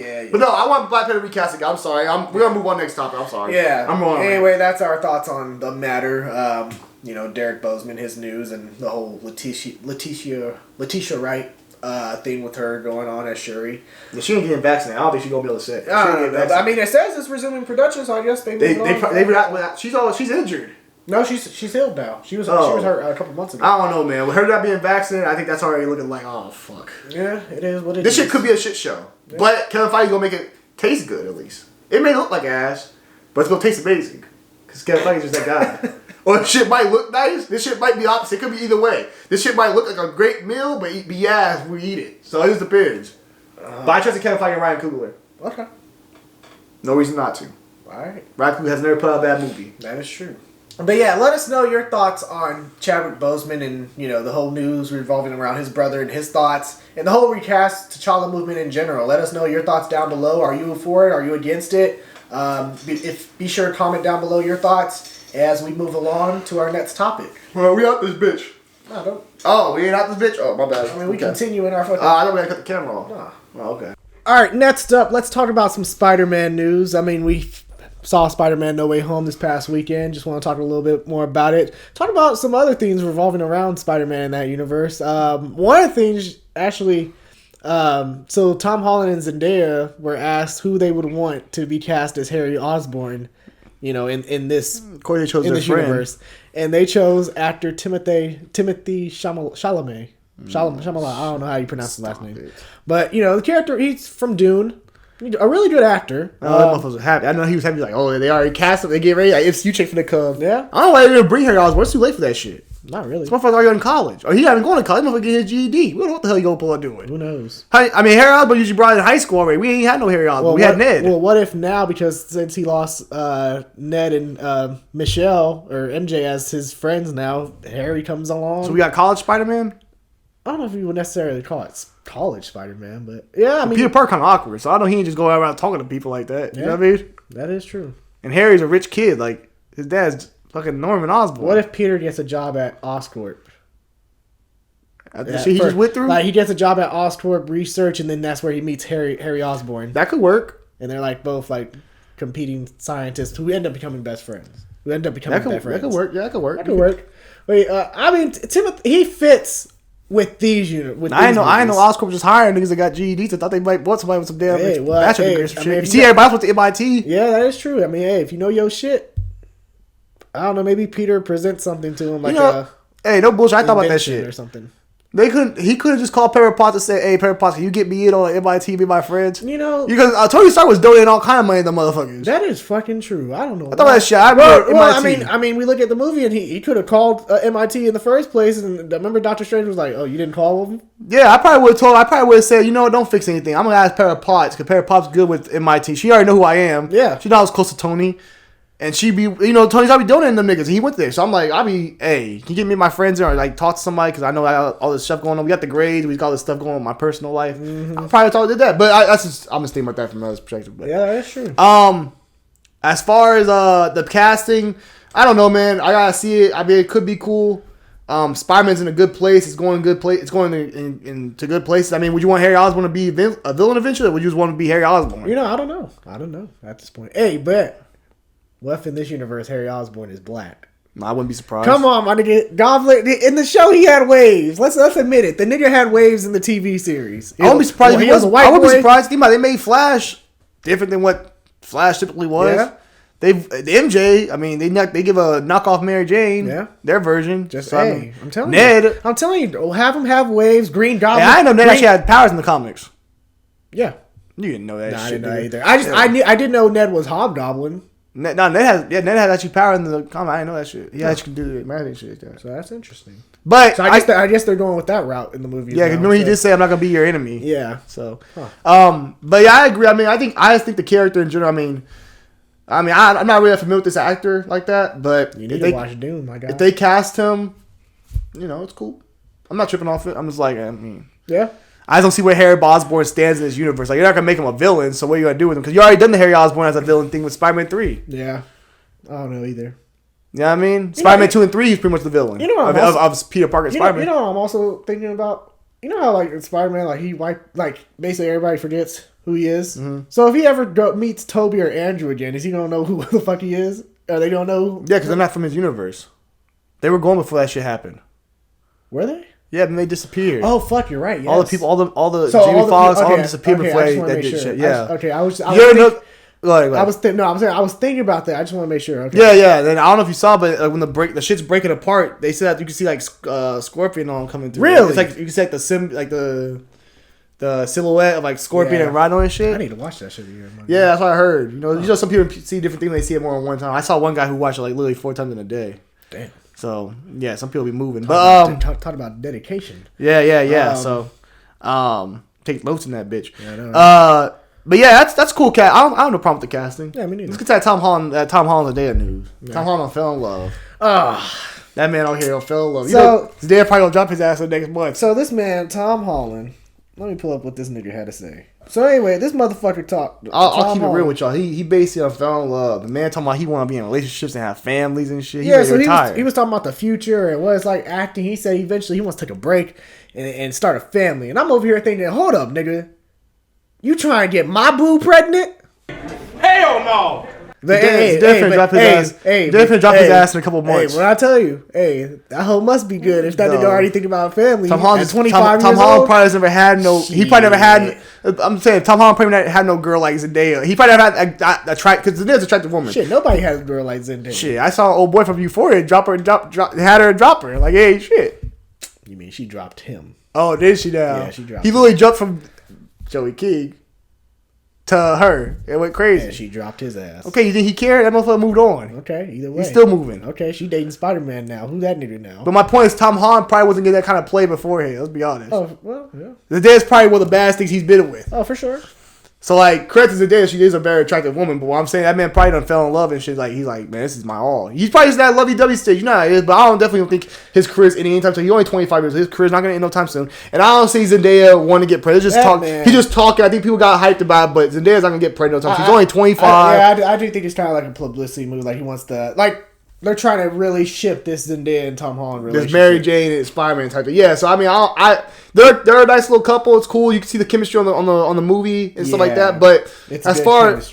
Yeah. But no, I want Black Panther recast again. I'm sorry. We're going to move on next topic. I'm sorry. Yeah. I'm wrong. Anyway, that's our thoughts on the matter. Derek Boseman, his news, and the whole Letitia Wright thing with her going on as Shuri. Yeah, she ain't getting vaccinated. I don't think she's going to be able to sit. I mean, it says it's resuming production, so I guess she's injured. No, she's healed now. She was hurt a couple months ago. I don't know, man. With her not being vaccinated, I think that's already looking like, oh, fuck. Yeah, it is what it is. This shit could be a shit show. Yeah. But Kevin Feige's going to make it taste good, at least. It may look like ass, but it's going to taste amazing. Because Kevin Feige's just that guy. Or this shit might look nice. This shit might be opposite. It could be either way. This shit might look like a great meal, but be ass when we eat it. So it just depends. But I trust Kevin Feige and Ryan Coogler. Okay. No reason not to. Alright. Ryan Coogler has never put out a bad movie. That is true. But yeah, let us know your thoughts on Chadwick Boseman and, the whole news revolving around his brother and his thoughts and the whole recast T'Challa movement in general. Let us know your thoughts down below. Are you for it? Are you against it? Be sure to comment down below your thoughts as we move along to our next topic. Well, we out this bitch. No, don't. Oh, we ain't out this bitch? Oh, my bad. I mean, we continue in our fucking... I know we gotta cut the camera off. Nah. Oh, okay. Alright, next up, let's talk about some Spider-Man news. I mean, we saw Spider-Man No Way Home this past weekend. Just want to talk a little bit more about it. Talk about some other things revolving around Spider-Man in that universe. One of the things, actually, so Tom Holland and Zendaya were asked who they would want to be cast as Harry Osborn, in this universe. And they chose actor Timothy Chalamet. Chalamet. I don't know how you pronounce his last name. But, the character, he's from Dune. A really good actor. That motherfucker was happy. I know he was happy. Like, oh, they already cast him. They get ready. Like, if you check for the come. Yeah. I don't know why they didn't bring Harry Osborn. It's too late for that shit. Not really. This motherfucker's already in college. Or he not even going to college. This motherfucker get his GED. We don't know what the hell he gonna pull up doing. Who knows? I mean, Harry Osborn usually brought in high school already. We ain't had no Harry Osborn. We had Ned. Well, what if now, because since he lost Ned and Michelle, or MJ as his friends now, Harry comes along. So we got college Spider-Man? I don't know if you would necessarily call it college Spider-Man, but yeah, I mean... Peter Parker kind of awkward, so I know he ain't just go around talking to people like that. You know what I mean? That is true. And Harry's a rich kid. Like, his dad's fucking Norman Osborn. What if Peter gets a job at Oscorp? The shit he just went through? Like, he gets a job at Oscorp Research, and then that's where he meets Harry Osborn. That could work. And they're, both, competing scientists who end up becoming best friends. who ended up becoming best friends. That could work. Yeah, that could work. That could work. Wait, I mean, Timothy, he fits with these units. I know Oscorp just hiring niggas that got GEDs. I thought they might want somebody with some damn bachelor degree or some shit. You see, everybody went to MIT. Yeah, that is true. I mean, hey, if you know your shit, I don't know. Maybe Peter presents something to him like hey, no bullshit. I thought about that shit or something. He could have just called Pepper Potts and said, "Hey, Pepper Potts, can you get me in on MIT, be my friends?" Because Tony Stark was donating all kind of money to the motherfuckers. That is fucking true. I don't know. I thought that shit. I mean, we look at the movie and he could have called MIT in the first place. And remember, Doctor Strange was like, "Oh, you didn't call him?" Yeah, I probably would have said, don't fix anything. I'm gonna ask Pepper Potts because Pepper Potts good with MIT. She already know who I am. Yeah, she knows I was close to Tony. And she be, Tony's already donating them niggas. And he went there. So I'm like, hey, can you get me my friends in or like talk to somebody? Because I know I got all this stuff going on. We got the grades. We got all this stuff going on in my personal life. Mm-hmm. I probably did that. But I'm just thinking about that from another perspective. But, yeah, that's true. As far as the casting, I don't know, man. I gotta see it. I mean, it could be cool. Spider-Man's in a good place. It's going good place. It's going into good places. I mean, would you want Harry Osborn to be a villain eventually, or would you just want to be Harry Osborn? I don't know. I don't know at this point. Hey, but what if in this universe Harry Osborn is black? I wouldn't be surprised. Come on, my nigga. Goblin in the show he had waves. Let's admit it. The nigga had waves in the TV series. I wouldn't be surprised if he was a white boy. I wouldn't be surprised. They made Flash different than what Flash typically was. Yeah. The MJ, I mean, they give a knockoff Mary Jane. Yeah. Their version. I'm telling you, have him have waves. Green Goblin. Yeah, I know Ned actually had powers in the comics. Yeah. You didn't know that shit. I didn't know either. I didn't know Ned was Hobgoblin. Ned has actually power in the comic. I didn't know that shit. He actually can do the magic shit. So that's interesting. But so I guess they're going with that route in the movie. Yeah, he did say I'm not gonna be your enemy. Yeah. So, but yeah, I agree. I mean, I just think the character in general. I mean, I'm not really familiar with this actor like that, but you need to watch Doom, my guy. If they cast him, it's cool. I'm not tripping off it. I'm just like, yeah. I just don't see where Harry Osborn stands in this universe. Like, you're not going to make him a villain, so what are you going to do with him? Because you already done the Harry Osborn as a villain thing with Spider-Man 3. Yeah. I don't know either. You know what I mean? Spider-Man 2 and 3 is pretty much the villain of Peter Parker's Spider-Man. You know what I'm also thinking about? You know how, like, in Spider-Man, like, he basically everybody forgets who he is? Mm-hmm. So if he ever meets Toby or Andrew again, is he going to know who the fuck he is? Are they going to know? Yeah, because they're not from his universe. They were gone before that shit happened. Were they? Yeah, but they disappeared. Oh fuck, you're right. Yes. All the people, all the Jamie Foxx, all disappeared before they did shit. Yeah. I was thinking about that. I just want to make sure. Okay. Yeah. Then I don't know if you saw, but when the shit's breaking apart, they said that you can see like Scorpion on coming through. Really? It's like you can see like the silhouette of like Scorpion and Rhino and shit. I need to watch that shit again. Yeah, that's what I heard. Some people see different things. They see it more than one time. I saw one guy who watched it like literally 4 times in a day. Damn. So yeah, some people be moving, but talk about dedication. Yeah. So take notes in that bitch. Yeah, I know. But yeah, that's cool. Cat. I don't have no problem with the casting. Yeah, me neither. Let's get to that Tom Holland the day of news. Yeah. Tom Holland fell in love. That man out here fell in love. So his dad probably gonna drop his ass the next month. So this man, Tom Holland. Let me pull up what this nigga had to say. So anyway, this motherfucker talked. I'll keep it real with y'all. He basically fell in love. The man talking about he want to be in relationships and have families and shit. He was talking about the future and what it's like acting. He said eventually he wants to take a break and start a family. And I'm over here thinking, hold up, nigga. You trying to get my boo pregnant? Hell no! Definitely drop his ass in a couple of months. Hey, when I tell you, that hoe must be good if that nigga already think about family. Tom Holland probably has never had no. He probably never had. I'm saying Tom Holland probably never had no girl like Zendaya. He probably never had because Zendaya's an attractive woman. Shit, nobody has a girl like Zendaya. Shit, I saw an old boy from Euphoria drop her. Like, hey, shit. You mean she dropped him? Oh, did she now? Yeah, she dropped. He literally jumped from Joey King to her. It went crazy. Yeah, she dropped his ass. Okay, you think he cared? That motherfucker moved on. Okay, either way. He's still moving. Okay, she dating Spider-Man now. Who that nigga now? But my point is Tom Holland probably wasn't getting that kind of play beforehand. Let's be honest. Oh, well, yeah. Zendaya's probably one of the baddest things he's been with. Oh, for sure. So, like, credit to Zendaya, she is a very attractive woman. But what I'm saying, that man probably done fell in love and shit. Like, he's like, man, this is my all. He's probably just that lovey-dovey stage. You know how it is. But I definitely don't think his career's ending anytime soon. He's only 25 years old. His career's not going to end no time soon. And I don't see Zendaya want to get pregnant. He's just talking. I think people got hyped about it. But Zendaya's not going to get pregnant no time soon. He's only 25. I do think it's kind of like a publicity move. Like, he wants to, like, they're trying to really ship this Zendaya and Tom Holland relationship. This Mary Jane and Spider-Man type of. Yeah, so I mean, they're a nice little couple. It's cool. You can see the chemistry on the movie and stuff like that. But it's as far as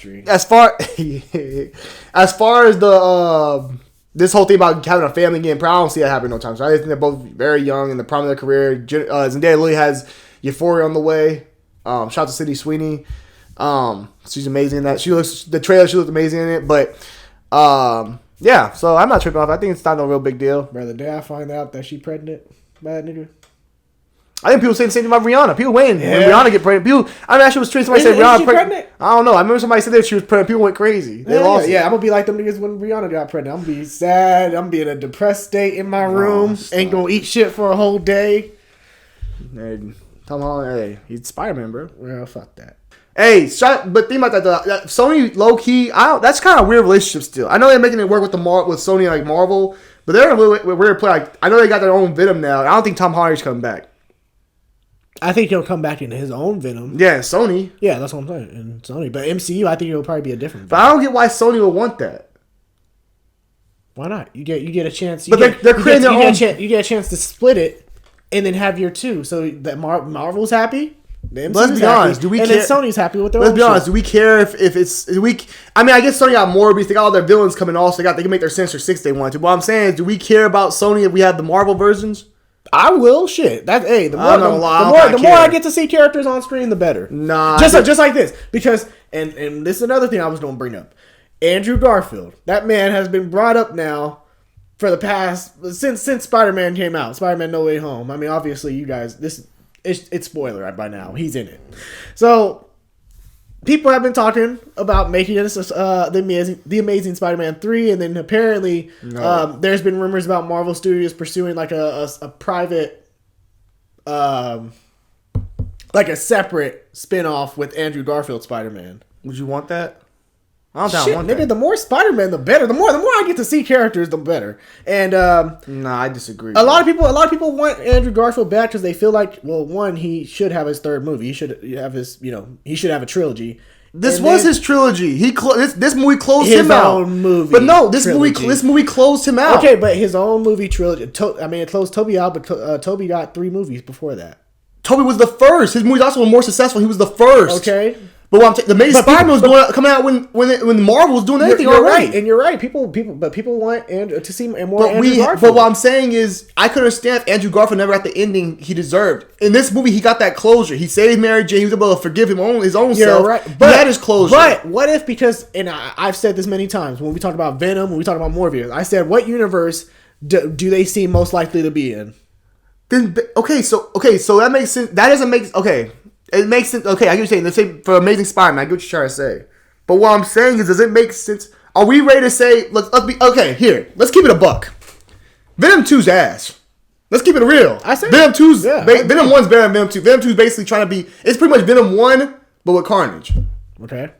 the this whole thing about having a family getting proud, I don't see that happening no time. So I think they're both very young in the prime of their career. Zendaya literally has Euphoria on the way. Shout out to Sydney Sweeney. She's amazing in that. She looked amazing in it. But yeah, so I'm not tripping off. I think it's not no real big deal. Brother, did I find out that she pregnant? Bad nigga. I think people say the same thing about Rihanna. People waiting when Rihanna get pregnant. I actually was tweeting somebody said Rihanna pregnant. I don't know. I remember somebody said that she was pregnant. People went crazy. They lost it. I'm gonna be like them niggas when Rihanna got pregnant. I'm gonna be sad. I'm gonna be in a depressed state in my room. Ain't gonna eat shit for a whole day. Hey, Tom Holland, hey, he's Spider-Man, bro. Well, fuck that. Hey, but think about that. Sony low key. That's kind of a weird relationship still. I know they're making it work with with Sony and like Marvel, but they're in a weird play. Like I know they got their own Venom now. I don't think Tom Holland's coming back. I think he'll come back in his own Venom. Yeah, Sony. Yeah, that's what I'm saying. In Sony. But MCU, I think it'll probably be a different Venom. But I don't get why Sony would want that. Why not? You get a chance. They're creating their own. You get a chance to split it and then have your two. So that Marvel's happy. Let's be honest. Do we care? And then Sony's happy with their Let's own be honest. shit. Do we care if it's I mean, I guess Sony got Morbius. They got all their villains coming off. So they can make their Sinister Six they want to. But what I'm saying is, do we care about Sony if we have the Marvel versions? I will. Shit. The more I get to see characters on screen, the better. Nah. Just like this. Because and this is another thing I was going to bring up. Andrew Garfield. That man has been brought up now for the past since Spider-Man came out. Spider-Man No Way Home. I mean, obviously you guys it's spoiler by now. He's in it. So people have been talking about making this the Amazing Spider-Man 3, and then apparently there's been rumors about Marvel Studios pursuing like a private like a separate spin-off with Andrew Garfield Spider-Man. Would you want that? I don't want that. The more Spider-Man, the better. The more I get to see characters, the better. And I disagree. A lot of people want Andrew Garfield back because they feel like, well, one, he should have his third movie. He should have he should have a trilogy. This was his trilogy. This movie closed him out. His own movie. But no, this movie closed him out. Okay, but his own movie trilogy. It closed Toby out, but Toby got 3 movies before that. Toby was the first. His movies also were more successful. He was the first. Okay. But the Amazing Spider-Man was coming out when Marvel was doing anything already. Right, and you're right. People want to see more Andrew Garfield. But what I'm saying is, I could understand if Andrew Garfield never got the ending he deserved. In this movie, he got that closure. He saved Mary Jane. He was able to forgive his own self. Right. But he had his closure. But what if and I've said this many times when we talk about Venom, when we talk about Morbius, I said, what universe do they seem most likely to be in? Then so that makes sense. That doesn't make okay. It makes sense. Okay, I get what you're saying. Let's say for Amazing Spider-Man, I get what you're trying to say. But what I'm saying is, does it make sense? Are we ready to say, let's be, okay, here, let's keep it a buck. Venom 2's ass. Let's keep it real. I said Venom 2's, Venom 1's better than Venom 2. Venom 2 is basically trying to be, it's pretty much Venom 1, but with Carnage. Okay.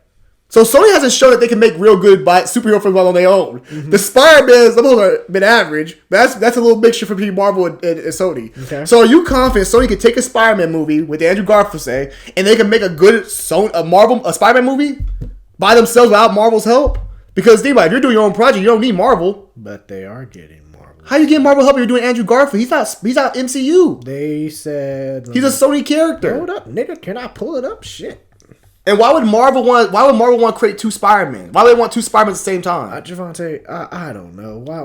So Sony hasn't shown that they can make real good superhero films on their own. Mm-hmm. The Spider-Man's have been average. That's a little mixture for Marvel and Sony. Okay. So are you confident Sony can take a Spider-Man movie with Andrew Garfield, say, and they can make a good a Spider-Man movie by themselves without Marvel's help? Because think about it, if you're doing your own project, you don't need Marvel. But they are getting Marvel. How you getting Marvel help if you're doing Andrew Garfield? He's not MCU. They said he's a Sony character. Hold up, nigga. Can I pull it up? Shit. And why would Marvel want to create 2 Spider-Man? Why would they want 2 Spider-Man at the same time? Javante, I don't know. Why?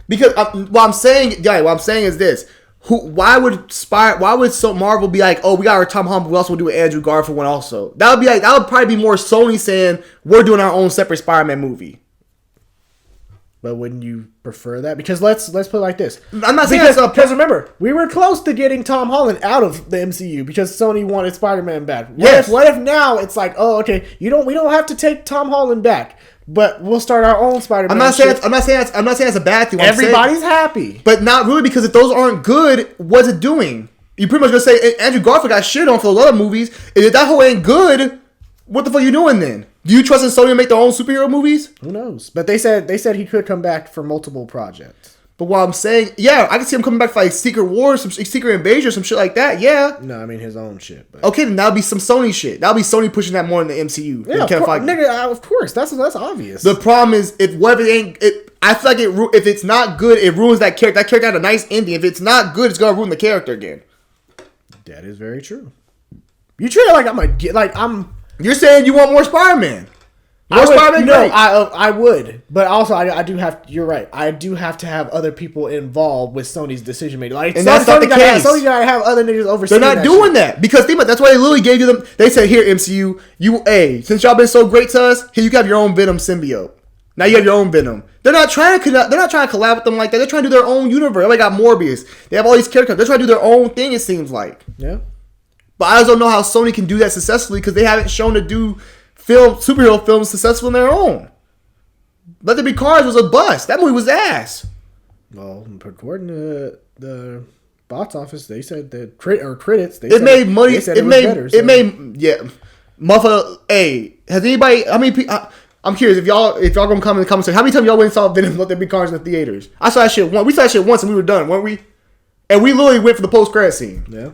Because what I'm saying is this: why would Marvel be like, oh, we got our Tom Holland, but we also want to do an Andrew Garfield one also? That would probably be more Sony saying we're doing our own separate Spider-Man movie. But wouldn't you prefer that? Because let's put it like this. I'm not saying because remember, we were close to getting Tom Holland out of the MCU because Sony wanted Spider-Man back. What if now it's like, oh, okay, we don't have to take Tom Holland back, but we'll start our own Spider-Man. I'm not saying it's a bad thing. Everybody's happy, but not really, because if those aren't good, what's it doing? You pretty much gonna say Andrew Garfield got shit on for those other movies. If that whole ain't good, what the fuck are you doing then? Do you trust in Sony to make their own superhero movies? Who knows? But they said he could come back for multiple projects. But what I'm saying, yeah, I can see him coming back for like Secret Wars, some Secret Invasion, some shit like that. Yeah. No, I mean his own shit. But. Okay, then that'll be some Sony shit. That'll be Sony pushing that more in the MCU. Yeah, of course. That's obvious. The problem is I feel like if it's not good, it ruins that character. That character had a nice ending. If it's not good, it's gonna ruin the character again. That is very true. You treat it like I'm. You're saying you want more Spider-Man. More Spider-Man, great. I would, but also I do have. You're right. I do have to have other people involved with Sony's decision making. Like, and that's not the case. Sony gotta have other niggas overseeing. They're not doing that because think about that's why they literally gave you them. They said, "Here, MCU, since y'all been so great to us, here you have your own Venom symbiote. Now you have your own Venom." They're not trying to collab with them like that. They're trying to do their own universe. They got Morbius. They have all these characters. They're trying to do their own thing. It seems like. Yeah. But I just don't know how Sony can do that successfully because they haven't shown to do superhero films successful in their own. Let There Be Cars was a bust. That movie was ass. Well, according to the box office, they said that critics. It made money. It made yeah. Motherfucker. Hey, has anybody? I mean, I'm curious if y'all gonna come in the comments. How many times y'all went and saw Venom Let There Be Cars in the theaters? I saw that shit once. We saw that shit once and we were done, weren't we? And we literally went for the post credit scene. Yeah.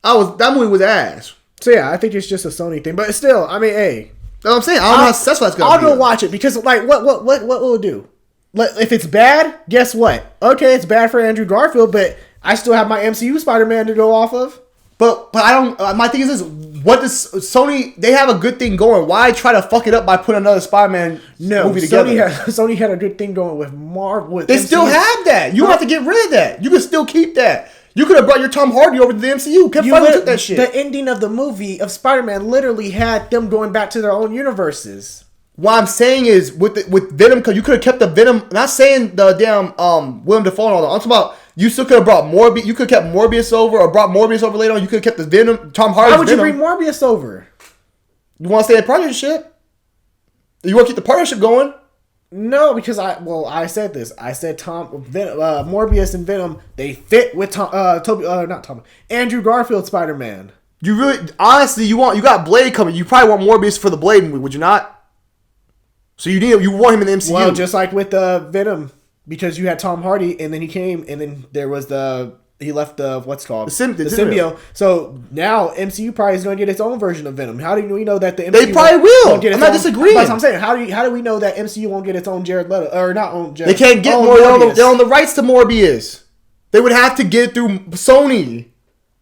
That movie was ass. So yeah, I think it's just a Sony thing, but still, I mean, hey, that's what I'm saying. I don't know how successful that's gonna be. I'll go watch it because, like, what will it do? If it's bad, guess what? Okay, it's bad for Andrew Garfield, but I still have my MCU Spider-Man to go off of. But I don't. My thing is this: what does Sony? They have a good thing going. Why try to fuck it up by putting another Spider-Man movie together? Sony had a good thing going with Marvel. They MCU. Still have that. You don't have to get rid of that. You can still keep that. You could have brought your Tom Hardy over to the MCU. Kept fighting took that shit. The ending of the movie of Spider-Man literally had them going back to their own universes. What I'm saying is with Venom, because you could have kept the Venom. Not saying the damn Willem Dafoe and all that. I'm talking about you still could have brought Morbius. You could have kept Morbius over or brought Morbius over later on. You could have kept the Venom. Tom Hardy. Why would you bring Morbius over? You want to stay in partnership? You want to keep the partnership going? No, because I said this. I said Morbius and Venom, they fit with Andrew Garfield Spider-Man. You really, honestly, you got Blade coming. You probably want Morbius for the Blade movie, would you not? So you want him in the MCU. Well, just like with Venom, because you had Tom Hardy, and then he came, and then there was he left the symbiote. So now MCU probably is going to get its own version of Venom. How do we know that the MCU they probably will? I'm not disagreeing. But I'm saying, how do we know that MCU won't get its own Jared Leto or not own Jared? They can't get more. They're on the rights to Morbius. They would have to get it through Sony,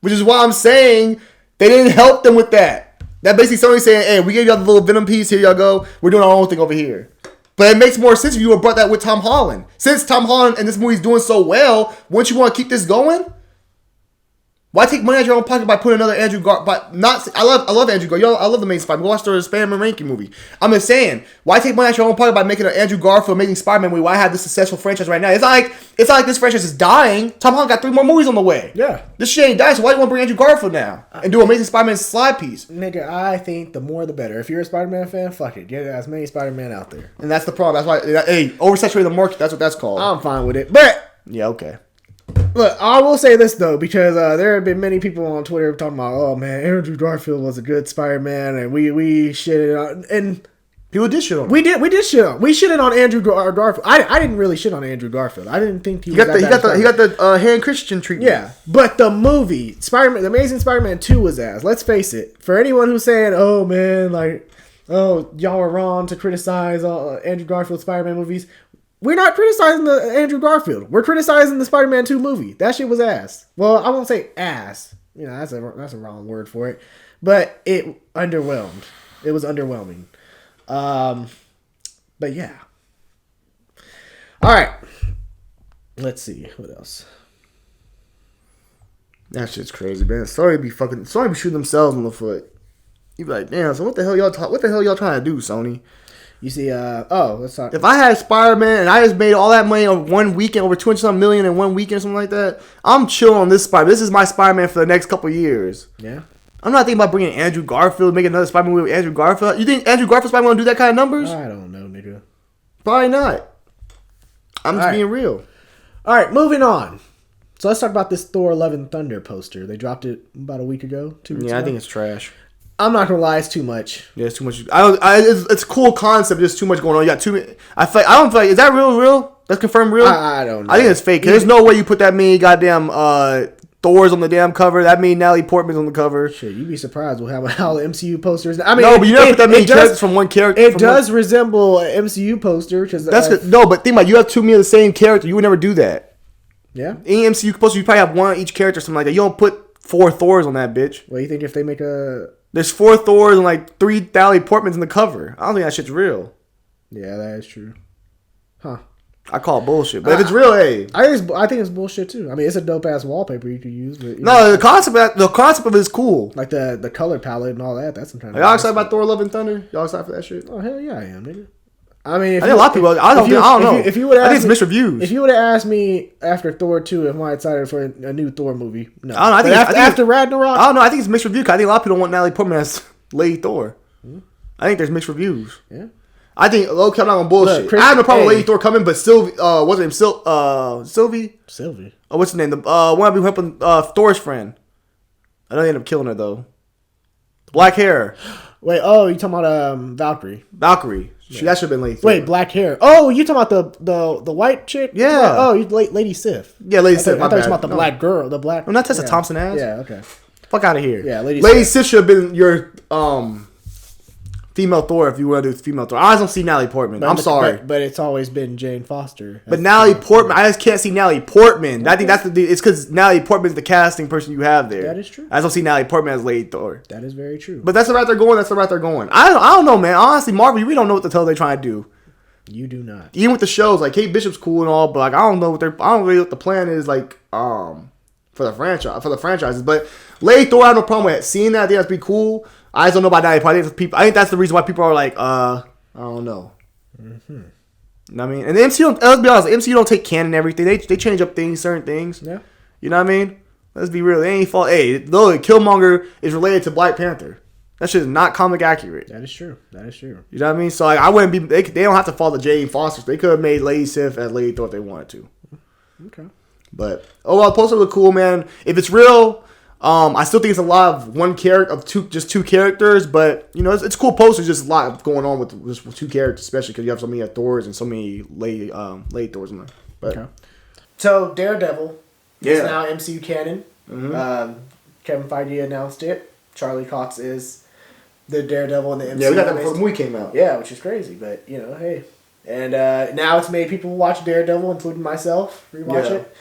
which is why I'm saying they didn't help them with that. That basically Sony saying, "Hey, we gave y'all the little Venom piece. Here y'all go. We're doing our own thing over here." But it makes more sense if you would have brought that with Tom Holland. Since Tom Holland and this movie's doing so well, wouldn't you want to keep this going? Why take money out of your own pocket by putting another Andrew Garfield? I love Andrew Garfield. I love the main Spider-Man. Go watch the Spider-Man ranking movie. I'm just saying, why take money out of your own pocket by making an Andrew Garfield amazing Spider-Man movie? Why have this successful franchise right now? It's not like this franchise is dying. Tom Holland got 3 more movies on the way. Yeah, this shit ain't dying. So why do you want to bring Andrew Garfield now and do Amazing Spider-Man slide piece? Nigga, I think the more the better. If you're a Spider-Man fan, fuck it, get as many Spider-Man out there. And that's the problem. That's why, hey, oversaturating the market. That's what that's called. I'm fine with it, but yeah, okay. Look, I will say this though, because there have been many people on Twitter talking about, "Oh man, Andrew Garfield was a good Spider-Man," and we shitted on, and people did shit on him. We did shit on. We shitted on Andrew Garfield. I didn't really shit on Andrew Garfield. I didn't think he got the hand Christian treatment. Yeah, but the movie Spider-Man, The Amazing Spider-Man 2 was ass. Let's face it. For anyone who's saying, "Oh man, like, oh y'all are wrong to criticize Andrew Garfield Spider-Man movies," we're not criticizing the Andrew Garfield. We're criticizing the Spider-Man 2 movie. That shit was ass. Well, I won't say ass. You know, that's a wrong word for it. But it underwhelmed. It was underwhelming. But yeah. All right. Let's see what else. That shit's crazy, man. Sony be shooting themselves in the foot. You be like, damn. So what the hell y'all trying to do, Sony? You see, let's talk. If I had Spider-Man and I just made all that money on one weekend, over 200 million in one weekend or something like that, I'm chilling on this Spider-Man. This is my Spider-Man for the next couple of years. Yeah. I'm not thinking about bringing Andrew Garfield, making another Spider-Man movie with Andrew Garfield. You think Andrew Garfield Spider-Man will do that kind of numbers? I don't know, nigga. Probably not. I'm just being real. All right, moving on. So let's talk about this Thor: Love and Thunder poster. They dropped it about a week ago, 2 weeks ago. I think it's trash. I'm not gonna lie, it's too much. Yeah, it's too much. It's a cool concept. There's too much going on. You got too many. I don't feel like, is that real? That's confirmed real? I don't know. I think it's fake. There's no way you put that many goddamn Thor's on the damn cover. That mean Natalie Portman's on the cover. Shit, you'd be surprised with how the MCU posters. I mean, no, but you never put that many characters from one character. It does resemble an MCU poster. That's good. No, but think about it, you have too many of the same character. You would never do that. Yeah. Any MCU poster, you probably have one each character or something like that. You don't put 4 Thors on that bitch. Well, you think if they make a There's 4 Thors and like 3 Natalie Portmans in the cover. I don't think that shit's real. Yeah, that is true. Huh. I call it bullshit. But if it's real, hey. I think it's bullshit too. I mean, it's a dope ass wallpaper you could use. But, the concept of it is cool. Like the color palette and all that. That's sometimes. Y'all excited about Thor: Love and Thunder? Y'all excited for that shit? Oh hell yeah, I am, nigga. I mean, I think a lot of people. I don't know. If you would, I think it's mixed reviews. If you would have asked me after Thor 2, am I excited for a new Thor movie? No. I don't know. I think after Ragnarok, I don't know. I think it's mixed reviews. I think a lot of people don't want Natalie Portman as Lady Thor. I think there's mixed reviews. Yeah. I think I'm not gonna bullshit. I have no problem with Lady Thor coming, but Sylvie, what's her name? Sylvie. Oh, what's her name? The one who helping Thor's friend. I know they ended up killing her though. Black hair. Wait, oh, you talking about Valkyrie? Valkyrie. That should have been Lady Thor. Wait, black hair. Oh, you talking about the white chick? Yeah. Oh, Lady Sif. Yeah, Lady Sif. I thought you were talking about the black girl. The black. I'm not Tessa Thompson ass. Yeah. Okay. Fuck out of here. Yeah, Lady Sif should have been your female Thor if you want to do female Thor. I just don't see Natalie Portman. I'm sorry, but it's always been Jane Foster. But Natalie Portman, I just can't see Natalie Portman. Okay. I think that's it's because Natalie Portman's the casting person you have there. That is true. I just don't see Natalie Portman as Lady Thor. That is very true. But that's the route they're going. I don't know, man. Honestly, Marvel, we don't know what the hell they're trying to do. You do not. Even with the shows, like Kate Bishop's cool and all, but like I don't know what the plan is like for the franchises. But Lady Thor, I have no problem with seeing that. I think that'd be cool. I just don't know about Natalie Portman. I think that's the reason why people are like, I don't know. Mm-hmm. You know what I mean? And the MCU, let's be honest, the MCU don't take canon and everything. They change up certain things. Yeah. You know what I mean? Let's be real. They ain't fault. Hey, though Killmonger is related to Black Panther. That shit is not comic accurate. That is true. You know what I mean? So like, I wouldn't be. They don't have to follow Jane Foster. They could have made Lady Sif as Lady Thor if they wanted to. Okay. But the poster look cool, man. If it's real. I still think it's a lot of one character of two characters, but you know it's cool posters. Just a lot going on with 2 characters, especially because you have so many Thors and so many late Thors in there. But okay. So Daredevil is Yeah. now MCU canon. Mm-hmm. Kevin Feige announced it. Charlie Cox is the Daredevil in the MCU. Yeah, we got that before the movie came out. Yeah, which is crazy, but you know, hey. And now it's made people watch Daredevil, including myself, rewatch it.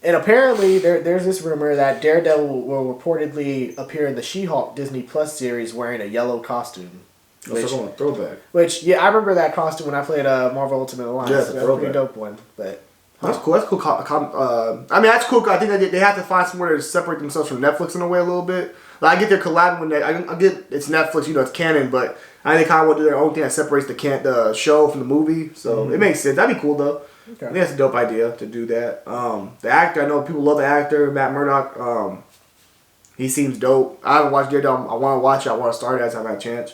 And apparently, there's this rumor that Daredevil will reportedly appear in the She-Hulk Disney Plus series wearing a yellow costume. That's a throwback. Which, yeah, I remember that costume when I played Marvel Ultimate Alliance. Yeah, that's a pretty dope one. But that's cool. That's cool. I mean, that's cool. I think that they have to find somewhere to separate themselves from Netflix in a way a little bit. Like, I get their collab when I get it's Netflix, it's canon, but I think they kind of want to do their own thing that separates the show from the movie. So it makes sense. That'd be cool though. Okay. I think that's a dope idea to do that. The actor, I know people love the actor, Matt Murdock. He seems dope. I haven't watched Daredevil. I want to watch it. I want to start it as I have a chance.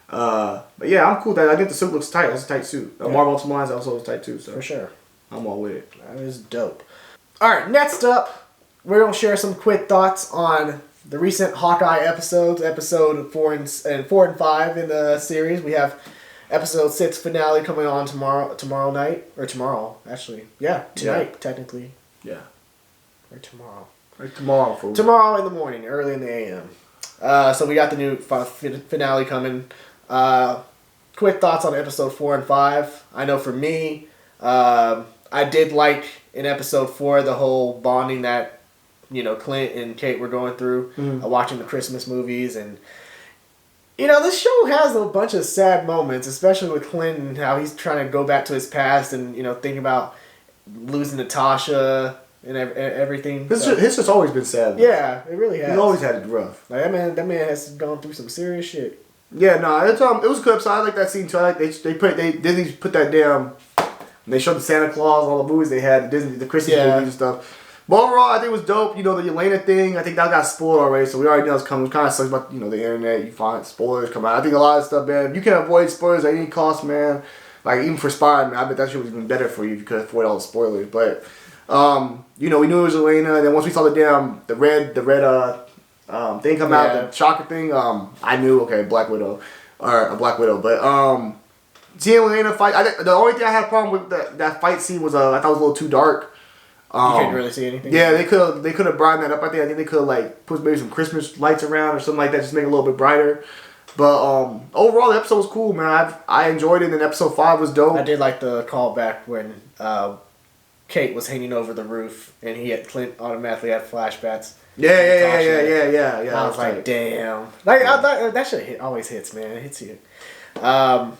But yeah, I'm cool with that. I think the suit looks tight. That's a tight suit. Marvel Ultimate Alliance also looks tight too. So for sure. I'm all with it. That is dope. Alright, next up, we're going to share some quick thoughts on the recent Hawkeye episodes, episode 4 and 5 in the series. We have episode 6 finale coming on tomorrow night. Or tomorrow, actually. Yeah, tonight, technically. Yeah. Or tomorrow. Tomorrow in the morning, early in the AM. So we got the new finale coming. Quick thoughts on episode 4 and 5. I know for me, I did like in episode 4 the whole bonding that Clint and Kate were going through, watching the Christmas movies, and this show has a bunch of sad moments, especially with Clint and how he's trying to go back to his past and thinking about losing Natasha and everything. His just always been sad. Yeah, it really has. He's always had it rough. Like that man has gone through some serious shit. Yeah, no, it was a good episode. I like that scene too. I like Disney put that damn. They showed the Santa Claus, all the movies they had, the Christmas movies and stuff. But overall, I think it was dope. The Yelena thing, I think that got spoiled already, so we already know it's coming. It kind of sucks about, the internet. You find spoilers come out. I think a lot of stuff, man, you can avoid spoilers at any cost, man. Like, even for Spider-Man, I bet that shit was even better for you if you could avoid all the spoilers. But, we knew it was Yelena, and then once we saw the red thing come out, the shocker thing, I knew, okay, Black Widow. But, seeing Yelena fight, the only thing I had a problem with that fight scene was, I thought it was a little too dark. You couldn't really see anything. Yeah, they could have brightened that up. I think they could have put maybe some Christmas lights around or something like that, just make it a little bit brighter. But overall, the episode was cool, man. I enjoyed it. And episode 5 was dope. I did like the callback when Kate was hanging over the roof, and Clint automatically had flashbacks. Yeah. I was like, damn. Like that shit always hits, man. It hits you. But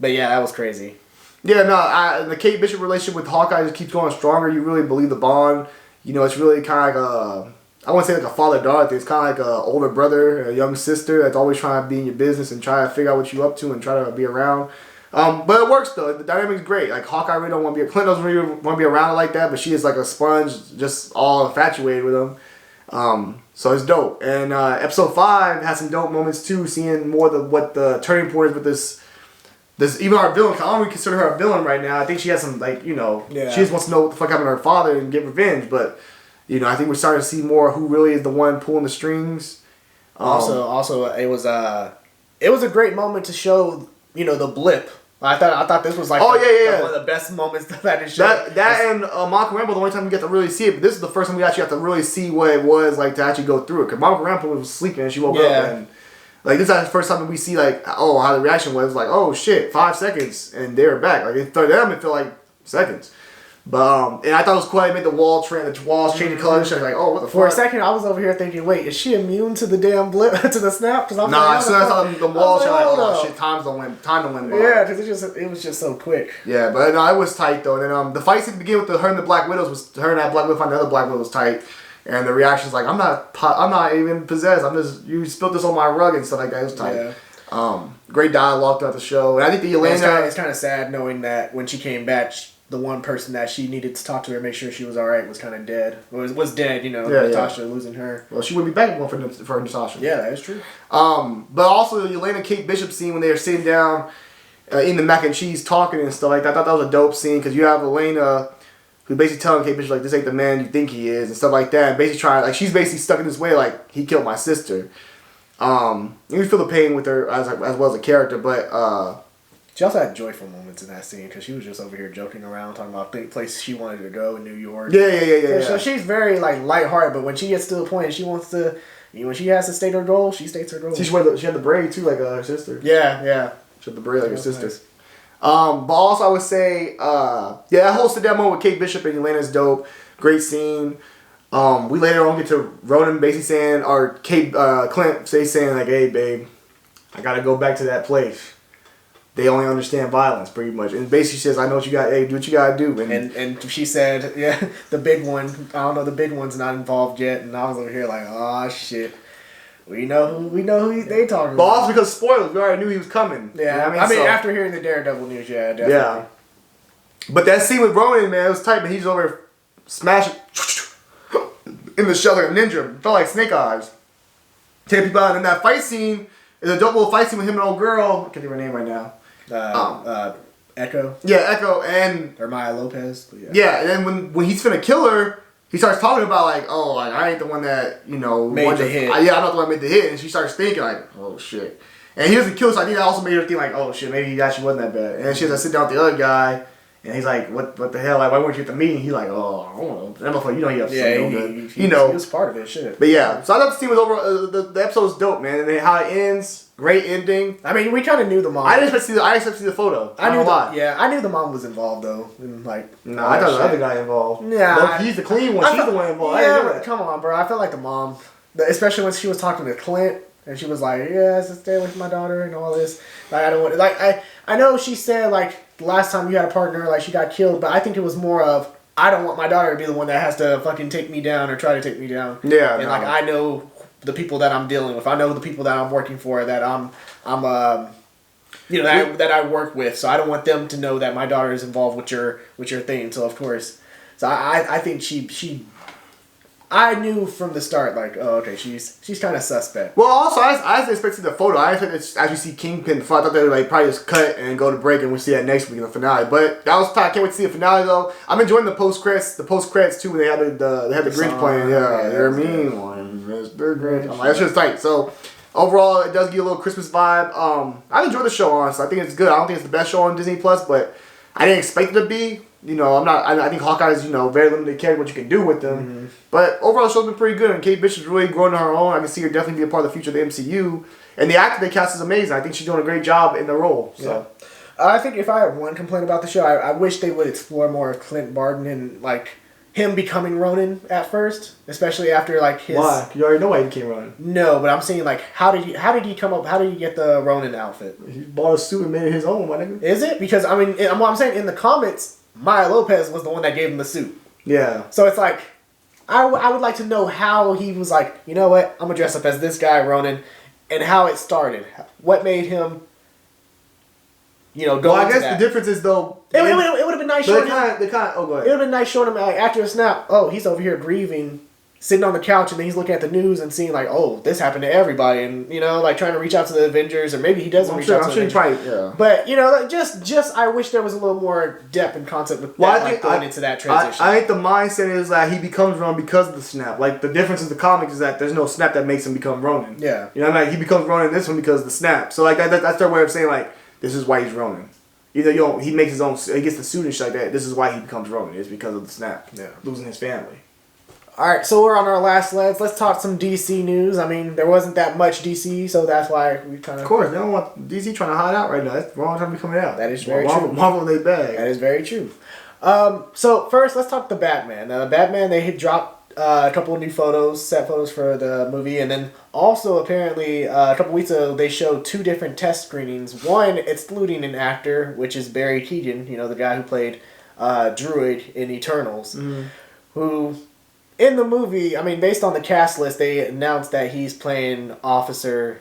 yeah, that was crazy. Yeah, no, the Kate Bishop relationship with Hawkeye just keeps going stronger. You really believe the bond. You know, it's really kind of like I wouldn't say like a father-daughter thing. It's kind of like an older brother, a young sister that's always trying to be in your business and try to figure out what you're up to and try to be around. But it works though. The dynamic's great. Like Hawkeye really don't want to be. Clint doesn't really want to be around her like that, but she is like a sponge, just all infatuated with him. So it's dope. And episode 5 has some dope moments too. Seeing more what the turning point is with this even our villain. I don't really consider her a villain right now. I think she has some she just wants to know what the fuck happened to her father and get revenge. But I think we're starting to see more who really is the one pulling the strings. Also, it was a great moment to show the blip. I thought this was like one of the best moments that it showed. That and Monica Rambeau, the only time you get to really see it, but this is the first time we actually have to really see what it was like to actually go through it. Because Monica Rambeau was sleeping and she woke up and this is the first time we see how the reaction was. Like, oh shit, 5 seconds and they were back. Like for them it felt like seconds. But and I thought it was cool. I made the walls changing colors. Like, oh, what the fuck? For a second, I was over here thinking, wait, is she immune to the damn blip to the snap? Because as soon as I saw the walls, I was like, oh shit, time to win. Yeah, because it was just so quick. Yeah, but no, it was tight though. And then the fight scene to begin with her and the Black Widows was her and that Black Widow fighting the other Black Widow was tight. And the reaction's like, I'm not even possessed. You spilled this on my rug and stuff like that. It was tight. Yeah. Great dialogue throughout the show. And I think the Yelena... It's kind of sad knowing that when she came back, the one person that she needed to talk to her, make sure she was all right, was kind of dead. Was dead, Natasha losing her. Well, she wouldn't be back for Natasha. Yeah, that is true. But also the Yelena Kate Bishop scene when they were sitting down eating the mac and cheese talking and stuff like that. I thought that was a dope scene because you have Yelena... who's basically telling Kate Bishop, this ain't the man you think he is, and stuff like that. And basically she's basically stuck in this way, he killed my sister. You feel the pain with her as well as a character, but... she also had joyful moments in that scene, because she was just over here joking around, talking about the place she wanted to go in New York. Yeah. So she's very, lighthearted, but when she gets to the point she wants to... when she has to state her goal, she states her goal. She had the braid, too, like her sister. Yeah. She had the braid like her sister. Nice. But also I would say, that whole sit down moment with Kate Bishop and Yelena's dope. Great scene. We later on get to Ronan basically saying, or Clint saying hey babe, I gotta go back to that place. They only understand violence pretty much. And basically says, I know what you got, do what you gotta do. And she said, the big one, I don't know, the big one's not involved yet. And I was over here like, oh shit. We know who they talking about. But also because spoilers, we already knew he was coming. Yeah, you know I mean after hearing the Daredevil news, yeah, definitely. Yeah. But that scene with Ronan, man, it was tight, but he's over smashing in the shell like a ninja. It felt like Snake Eyes. Take people out. And that fight scene is a dope little fight scene with him and old girl. I can't think of her name right now. Echo. Yeah, Echo and... Or Maya Lopez. Yeah, and then when he's finna kill her, he starts talking about I ain't the one that made the hit. I'm not the one that made the hit, and she starts thinking oh shit. And he doesn't kill, so I think that also made her think oh shit, maybe he actually wasn't that bad. And then she has to sit down with the other guy, and he's like, what the hell? Why weren't you at the meeting? He's like, oh, I don't know. That motherfucker, he upset he was part of it, shit. But yeah, so I thought the scene was overall. The episode was dope, man, and then how it ends. Great ending. I mean, we kind of knew the mom. I didn't expect to see the photo. I knew the mom was involved though. And I thought the other guy involved. Yeah, he's the clean one. She's the one involved. Yeah, come on, bro. I felt like the mom, especially when she was talking to Clint, and she was like, "Yeah, just stay with my daughter and all this." I don't want. I know she said the last time you had a partner, she got killed, but I think it was more of I don't want my daughter to be the one that has to fucking take me down or try to take me down. Yeah, and I know the people that I'm dealing with. I know the people that I'm working for, that that I work with. So I don't want them to know that my daughter is involved with your thing. So of course, I think I knew from the start, she's kind of suspect. Well, also, I was expecting the photo. I expected as you see Kingpin, I thought they would probably just cut and go to break, and we'll see that next week in the finale. But that was I can't wait to see the finale though. I'm enjoying the post credits too. When they had the Grinch playing. Yeah, they're mean one. They're Grinch. I'm that's just tight. So overall, it does give a little Christmas vibe. I enjoyed the show, honestly. I think it's good. I don't think it's the best show on Disney Plus, but I didn't expect it to be. I think Hawkeye is, very limited character, what you can do with them. Mm-hmm. But overall, the show's been pretty good, and Kate Bishop's really growing on her own. I can see her definitely be a part of the future of the MCU. And the actor they cast is amazing. I think she's doing a great job in the role. So. I think if I had one complaint about the show, I wish they would explore more of Clint Barton and like him becoming Ronin at first, especially after like his. Why? You already know why he became Ronin. No, but I'm saying like how did he come up? How did he get the Ronin outfit? He bought a suit and made it his own, my nigga. Is it? Because I mean, what I'm saying in the comics, Maya Lopez was the one that gave him the suit. Yeah. So it's like, I would like to know how he was like, you know what, I'm gonna dress up as this guy Ronin, and how it started. What made him. Go. Well, I guess the difference is though. It would have been nice showing him. Oh, go ahead. It would have been nice showing him like after a snap. Oh, he's over here grieving, sitting on the couch, and then he's looking at the news and seeing like, oh, this happened to everybody, and like trying to reach out to the Avengers, or maybe he doesn't reach out to the Avengers. Yeah. But just I wish there was a little more depth and concept with that, going into that transition. I think the mindset is that he becomes Ronin because of the snap. Like the difference in the comics is that there's no snap that makes him become Ronin. Yeah. You know what I mean? Like, he becomes Ronin in this one because of the snap. So like that's their way of saying like this is why he's Ronin. Either he makes his own, he gets the suit and shit like that. This is why he becomes Ronin. It's because of the snap. Yeah, losing his family. All right, so we're on our last legs. Let's talk some DC news. I mean, there wasn't that much DC, so that's why we kind of. Of course, they don't want DC trying to hide out right now. That's the wrong time to be coming out. That is very true. Marvel in their bag. That is very true. So first, let's talk the Batman. Now, the Batman, they had dropped a couple of new set photos for the movie, and then also apparently a couple weeks ago they showed 2 different test screenings. One excluding an actor, which is Barry Keoghan, the guy who played Druid in Eternals, who in the movie, I mean, based on the cast list, they announced that he's playing Officer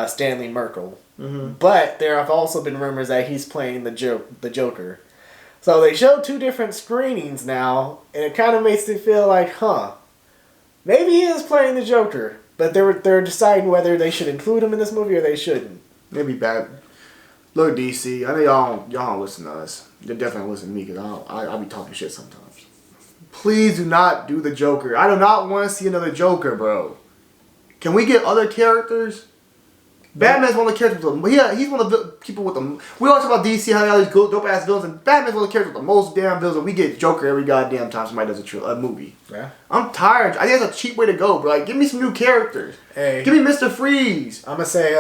Stanley Merkel, but there have also been rumors that he's playing the Joker. So they showed 2 different screenings now, and it kind of makes it feel like, maybe he is playing the Joker, but they're deciding whether they should include him in this movie or they shouldn't. Maybe bad. Look, DC, I know y'all don't listen to us. You definitely listen to me because I'll be talking shit sometimes. Please do not do the Joker. I do not want to see another Joker, bro. Can we get other characters? Batman's one of the characters with he's one of the people with them. We always talk about DC, how they have these dope ass villains, and Batman's one of the characters with the most damn villains, and we get Joker every goddamn time somebody does a movie. Yeah. I'm tired. I think that's a cheap way to go, bro. Like, give me some new characters. Hey. Give me Mr. Freeze. I'm gonna say,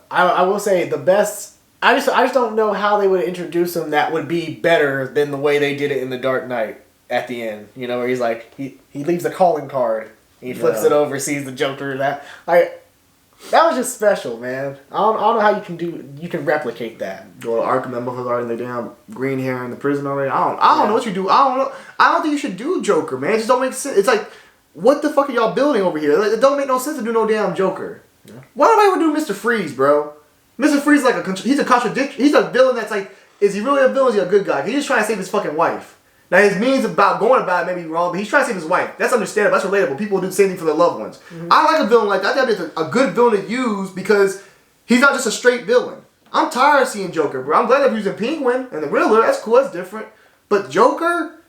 I will say the best. I just don't know how they would introduce him that would be better than the way they did it in The Dark Knight at the end. Where he's like he leaves a calling card, and he flips it over, sees the Joker. That was just special, man. I don't know how you can replicate that. Go to Arkham, that motherfucker's already in the damn green hair in the prison already. I don't know what you do. I don't know. I don't think you should do Joker, man. It just don't make sense. It's like, what the fuck are y'all building over here? Like, it don't make no sense to do no damn Joker. Yeah. Why do I ever do Mr. Freeze, bro? Mr. Freeze is he's a contradiction. He's a villain that's like, is he really a villain or is he a good guy? He's just trying to save his fucking wife. Now, his means about going about it may be wrong, but he's trying to save his wife. That's understandable. That's relatable. People do the same thing for their loved ones. Mm-hmm. I like a villain like that. I think it's a good villain to use because he's not just a straight villain. I'm tired of seeing Joker, bro. I'm glad they're using Penguin and the Riddler. That's cool. That's different. But Joker?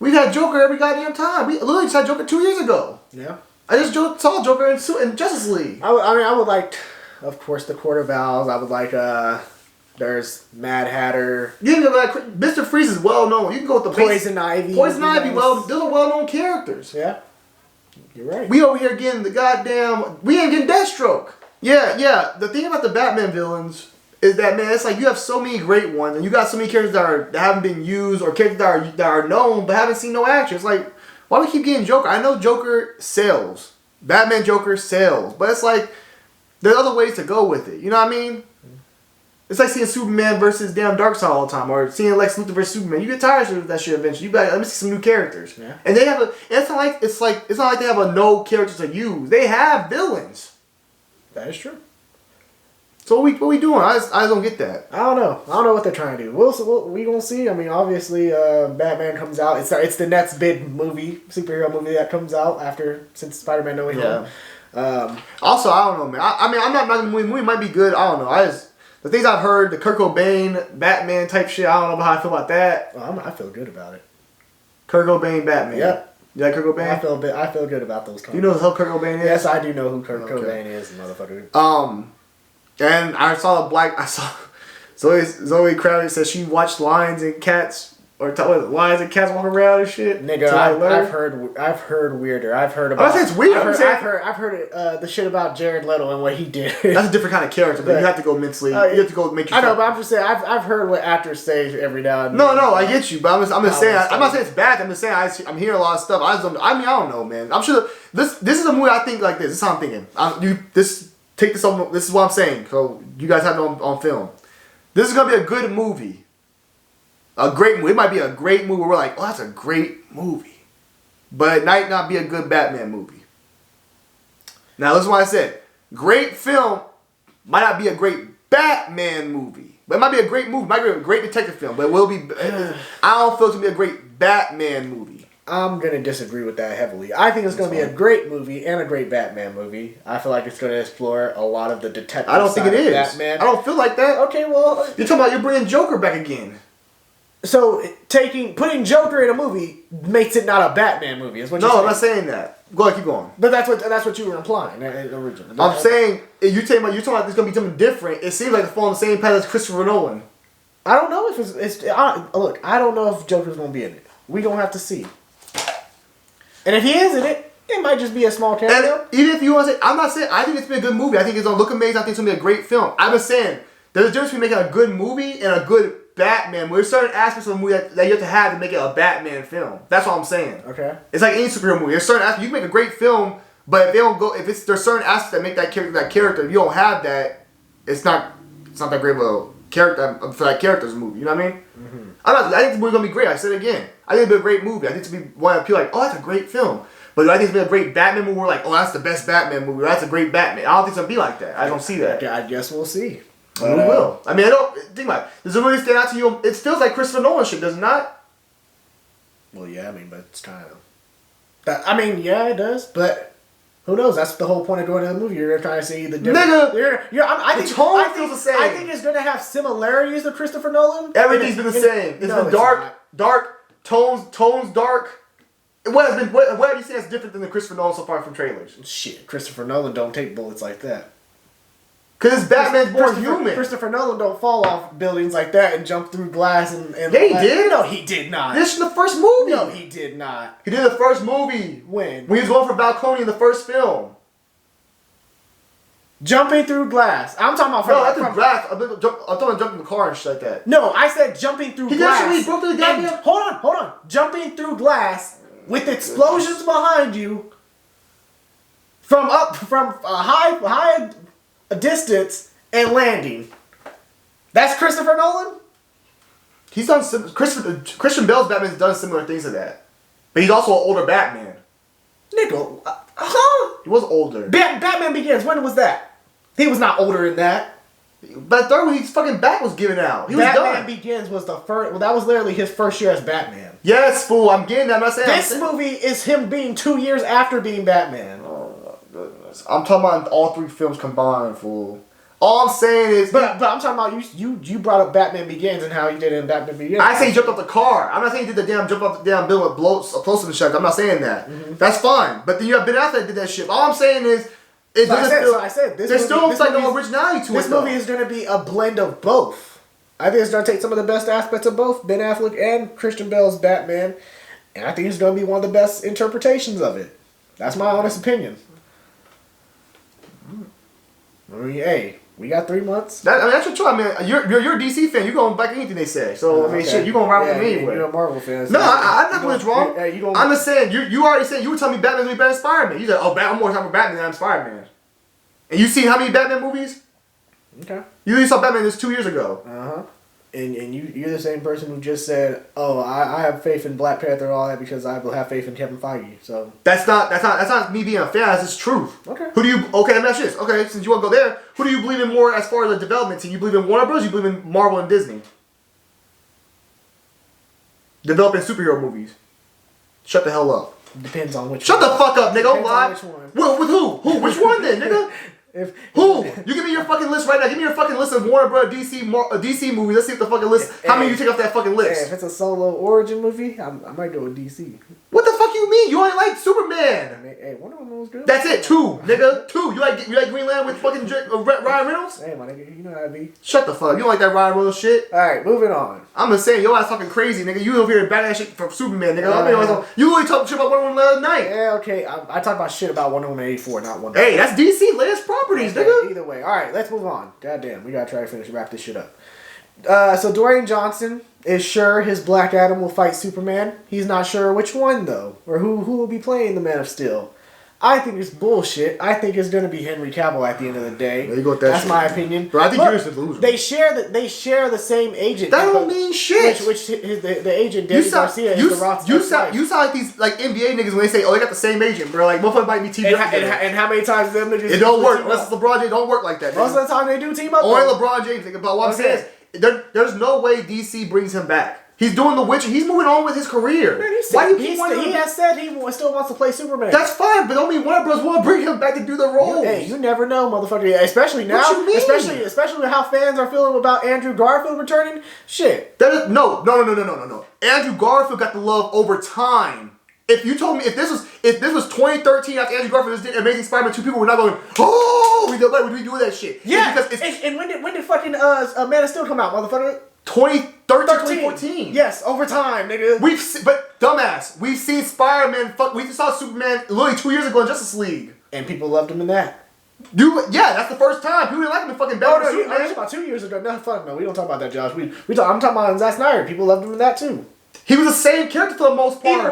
We've had Joker every goddamn time. We literally just had Joker 2 years ago. Yeah. I just saw Joker in Justice League. I would like, of course, the Court of Owls. I would like, there's Mad Hatter. You can go like Mr. Freeze is well known. You can go with the Poison Ivy. Poison Ivy, those are well known characters. Yeah. You're right. We over here getting we ain't getting Deathstroke. Yeah. The thing about the Batman villains is that, man, it's like you have so many great ones, and you got so many characters that haven't been used, or characters that are known but haven't seen no action. It's like, why do we keep getting Joker? I know Joker sells. Batman Joker sells. But it's like, there's other ways to go with it. You know what I mean? It's like seeing Superman versus damn Darkseid all the time, or seeing Lex Luthor versus Superman. You get tired of that shit eventually. You let me see some new characters. Yeah. And they have it's not like they have a no characters to use. They have villains. That is true. So what we doing? I just don't get that. I don't know what they're trying to do. We gonna see. I mean, obviously, Batman comes out. It's the next big superhero movie that comes out since Spider-Man No Way Home. Also, I don't know, man. I mean, I'm not the movie might be good. I don't know. The things I've heard, the Kurt Cobain Batman type shit. I don't know how I feel about that. I feel good about it. Kurt Cobain Batman. Yep. You like Kurt Cobain? I feel good about those. Do you know who Kurt Cobain is? Yes, I do know who Kurt Cobain is, motherfucker. And I saw Zoe Crowder said she watched Lions and Cats Or why is it cats walking around and shit? Nigga, I've heard weirder. I've heard about. I'm not saying it's weird. I've heard the shit about Jared Leto and what he did. That's a different kind of character, but you have to go mentally. You have to go make yourself. I know, but I'm just saying I've heard what actors say every now and then. No, I get you, but I'm just saying. I'm not saying it's bad. I'm just saying I'm hearing a lot of stuff. I don't know, man. I'm sure this is a movie I think like this. This is how I'm thinking. Take this on. This is what I'm saying. So you guys have it on film. This is gonna be a good movie. A great movie. It might be a great movie. We're like, oh, that's a great movie. But it might not be a good Batman movie. Now, listen to what I said. Great film might not be a great Batman movie. But it might be a great movie. It might be a great detective film. But it will be... I don't feel it's going to be a great Batman movie. I'm going to disagree with that heavily. I think it's going to be a great movie and a great Batman movie. I feel like it's going to explore a lot of the detective I don't think it is. Batman. I don't feel like that. Okay, well... You're talking about you're bringing Joker back again. So putting Joker in a movie makes it not a Batman movie. Is what you're saying? I'm not saying that. Go ahead, keep going. But that's what you were implying originally. I'm saying you're talking about there's gonna be something different. It seems like it's following the same path as Christopher Nolan. I don't know if look. I don't know if Joker's gonna be in it. We don't have to see. And if he is in it, it might just be a small cameo. And even if you want to say, I'm not saying I think it's been a good movie. I think it's gonna look amazing. I think it's gonna be a great film. I'm just saying there's a difference between making a good movie and a good Batman. There's certain aspects of the movie that you have to make it a Batman film. That's what I'm saying. Okay. It's like any superhero movie. There's certain aspects you can make a great film, but if they don't go, there's certain aspects that make that character. If you don't have that, it's not that great of a character for that character's movie. You know what I mean? Mm-hmm. I think the movie's gonna be great. I said it again. I think it'll be a great movie. I think it's gonna be one that people like, oh, that's a great film. But I think it's gonna be a great Batman movie. We're like, oh, that's the best Batman movie. Or, that's a great Batman. I don't think it's gonna be like that. I don't see that. I guess we'll see. We will. I mean, I don't think about it. Does it really stand out to you? It feels like Christopher Nolan shit, does it not? Well, yeah, I mean, but it's kind of... yeah, it does, but who knows? That's the whole point of going to the movie. You're trying to see the difference. Nigga! I think feels the same. I think it's going to have similarities to Christopher Nolan. Everything's been the same. It's been dark, tones dark. What have you seen that's different than the Christopher Nolan so far from trailers? Shit, Christopher Nolan don't take bullets like that. Because Batman's more human. Christopher Nolan don't fall off buildings like that and jump through glass and yeah, he did. No, he did not. This is the first movie. No, he did not. He did the first movie. When he was going for balcony in the first film. Jumping through glass. I'm talking about from glass. I'm talking about jumping in the car and shit like that. No, I said jumping through glass. He broke through the goddamn... Hold on. Jumping through glass with explosions behind you from a high distance and landing. That's Christopher Nolan? He's done Christian Bale's Batman's done similar things to that. But he's also an older Batman. Nigga, He was older. Batman Begins, when was that? He was not older than that. But third one, his fucking back was given out. He was done. Batman Begins was the first... Well, that was literally his first year as Batman. Yes, fool. I'm getting that. I'm not saying... This movie is him being 2 years after being Batman. Oh, my goodness. I'm talking about all three films combined, fool. All I'm saying is... But I'm talking about... You brought up Batman Begins and how he did it in Batman Begins. I say he jumped off the car. I'm not saying he did the damn jump off the damn building with explosives and shit. I'm not saying that. Mm-hmm. That's fine. But then you have Ben Affleck did that shit. All I'm saying is... I said this movie, still like no originality to it. This movie is going to be a blend of both. I think it's going to take some of the best aspects of both Ben Affleck and Christian Bale's Batman, and I think it's going to be one of the best interpretations of it. That's my honest opinion. I mean, hey, we got 3 months. That's what I mean. You're a DC fan. You're going back anything they say. So I mean, shit, you're going to ride with me anyway. You're a Marvel fan. So no, I'm not going wrong. I'm just saying. You already said you were telling me Batman's gonna be better than Spider-Man. You said, oh, I'm more talking about Batman than Spider-Man. And you seen how many Batman movies? Okay. You saw Batman this 2 years ago. Uh-huh. And you're the same person who just said, oh, I have faith in Black Panther and all that because I will have faith in Kevin Feige. So that's not me being a fan. That's just truth. Okay. Let me ask you this. Okay, since you want to go there, who do you believe in more as far as the development team? You believe in Warner Bros. You believe in Marvel and Disney? Developing superhero movies. Shut the hell up. Depends on which. Shut one. the fuck up, nigga. Don't lie. Which one? Well, with who? Which one then, nigga? Who? You give me your fucking list right now. Give me your fucking list of Warner Bros. DC movies. Let's see if the fucking list. How many you take off that fucking list? If it's a solo origin movie, I might go with DC. What the fuck you mean? You only like Superman. I mean, hey, Wonder Woman was good. That's it. 2, nigga. 2. You like Green Lantern with fucking Ryan Reynolds? Hey, my nigga, you know how to be. Shut the fuck. You don't like that Ryan Reynolds shit? Alright, moving on. I'm just saying, your ass fucking crazy, nigga. You over here bad ass shit from Superman, nigga. You only talking shit about Wonder Woman the other night. Yeah, okay. I talk about shit about Wonder Woman 84, not Wonder Woman. Hey, that's DC latest properties, nigga. Either way. Alright, let's move on. Goddamn, we gotta try to wrap this shit up. So Dwayne Johnson is sure his Black Adam will fight Superman. He's not sure which one, though, or who will be playing the Man of Steel. I think it's bullshit. I think it's going to be Henry Cavill at the end of the day. There you go with that. That's shit. my opinion. Bro, I think you're just a loser. They share the same agent. That don't mean shit. The agent Danny Garcia is the Roth's wife. You sound like these like NBA niggas when they say, "Oh, they got the same agent," bro. Like, motherfucker might be teamed up. And how many times them niggas? It don't work unless it's LeBron James. It don't work like that. Most of the time they do team up. Only LeBron James. Nigga. But what I'm saying is, there's no way DC brings him back. He's doing The Witcher. He's moving on with his career. Man, he has said he still wants to play Superman. That's fine, but don't mean Warner Bros. Want to bring him back to do the role. Hey, you never know, motherfucker. Especially now. What you mean? Especially with how fans are feeling about Andrew Garfield returning. Shit. No. Andrew Garfield got the love over time. If you told me if this was 2013 after Andrew Garfield did Amazing Spider-Man 2, people were not going, oh, we do that shit. Yeah. And when did fucking Man of Steel come out, motherfucker? 2013, 2014. Yes, over time, nigga. But dumbass, we've seen Spider-Man. We saw Superman literally 2 years ago in Justice League, and people loved him in that. That's the first time people didn't like him in fucking Batman. No, that's about 2 years ago. No, fuck no, we don't talk about that, Josh. I'm talking about Zack Snyder. People loved him in that too. He was the same character for the most part. Either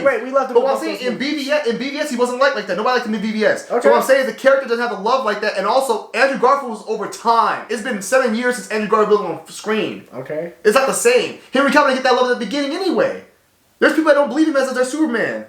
way, we loved him. But what I'm saying, in BVS, he wasn't like that. Nobody liked him in BVS. Okay. So what I'm saying is the character doesn't have the love like that. And also, Andrew Garfield was over time. It's been 7 years since Andrew Garfield was on screen. Okay. It's not the same. Henry Cavill didn't get that love at the beginning anyway. There's people that don't believe him as their Superman.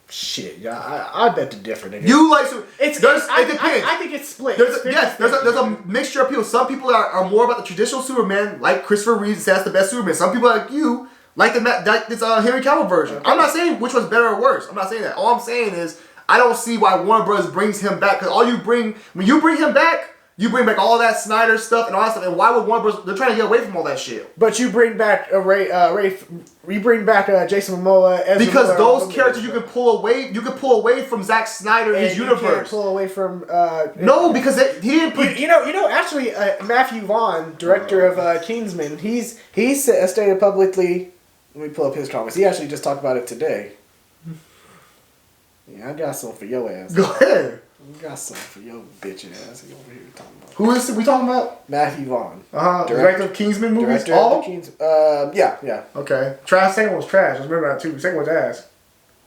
Shit, yeah, I bet the different. Nigga. You like Superman. It depends. I think it's split. There's a mixture of people. Some people are more about the traditional Superman, like Christopher Reeve says that's the best Superman. Some people like you. Like this Henry Cavill version. Okay. I'm not saying which one's better or worse. I'm not saying that. All I'm saying is I don't see why Warner Bros. Brings him back. Because when you bring him back, you bring back all that Snyder stuff and all that stuff. And why would Warner Bros. They're trying to get away from all that shit. But you bring back you bring back Jason Momoa as because those characters you can pull away from Zack Snyder and his universe. You can't pull away from no, because he didn't put actually Matthew Vaughn, director of Kingsman, he's stated publicly. Let me pull up his comments. He actually just talked about it today. Yeah, I got something for your ass. Go ahead. I got something for your bitch ass. He over here talking about. Who is it we talking about? Matthew Vaughn. Director of Kingsman movies. Director of Kingsman. Yeah. Okay. Trash. Second one was trash. I remember that too. Second one's ass.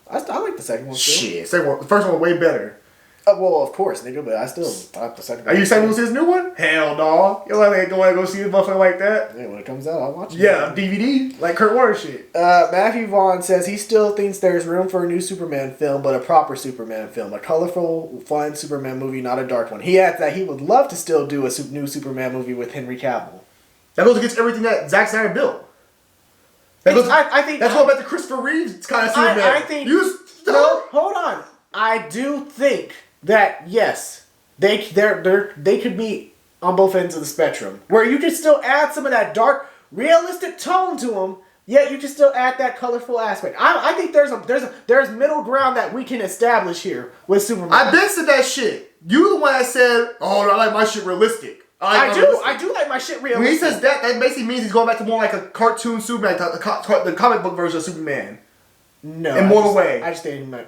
I like the second one. Shit. Second one. The first one was way better. Well, of course, nigga, but I still thought the second one. Are you saying it was his new one? Hell no. You ain't going to go see a motherfucker like that? Yeah, when it comes out, I'll watch it. Yeah, DVD. Like Kurt Warner shit. Matthew Vaughn says he still thinks there's room for a new Superman film, but a proper Superman film. A colorful, fun Superman movie, not a dark one. He adds that he would love to still do a new Superman movie with Henry Cavill. That goes against everything that Zack Snyder built. I think that's going back to Christopher Reeve's kind of Superman. I think... No, hold on. I do think that yes, they could be on both ends of the spectrum, where you can still add some of that dark, realistic tone to them, yet you can still add that colorful aspect. I think there's middle ground that we can establish here with Superman. I've been to that shit. You the one that said, "Oh, I like my shit realistic." I do like my shit realistic. When he says that basically means he's going back to more like a cartoon Superman, the comic book version of Superman. No, in more of a way. I just think he meant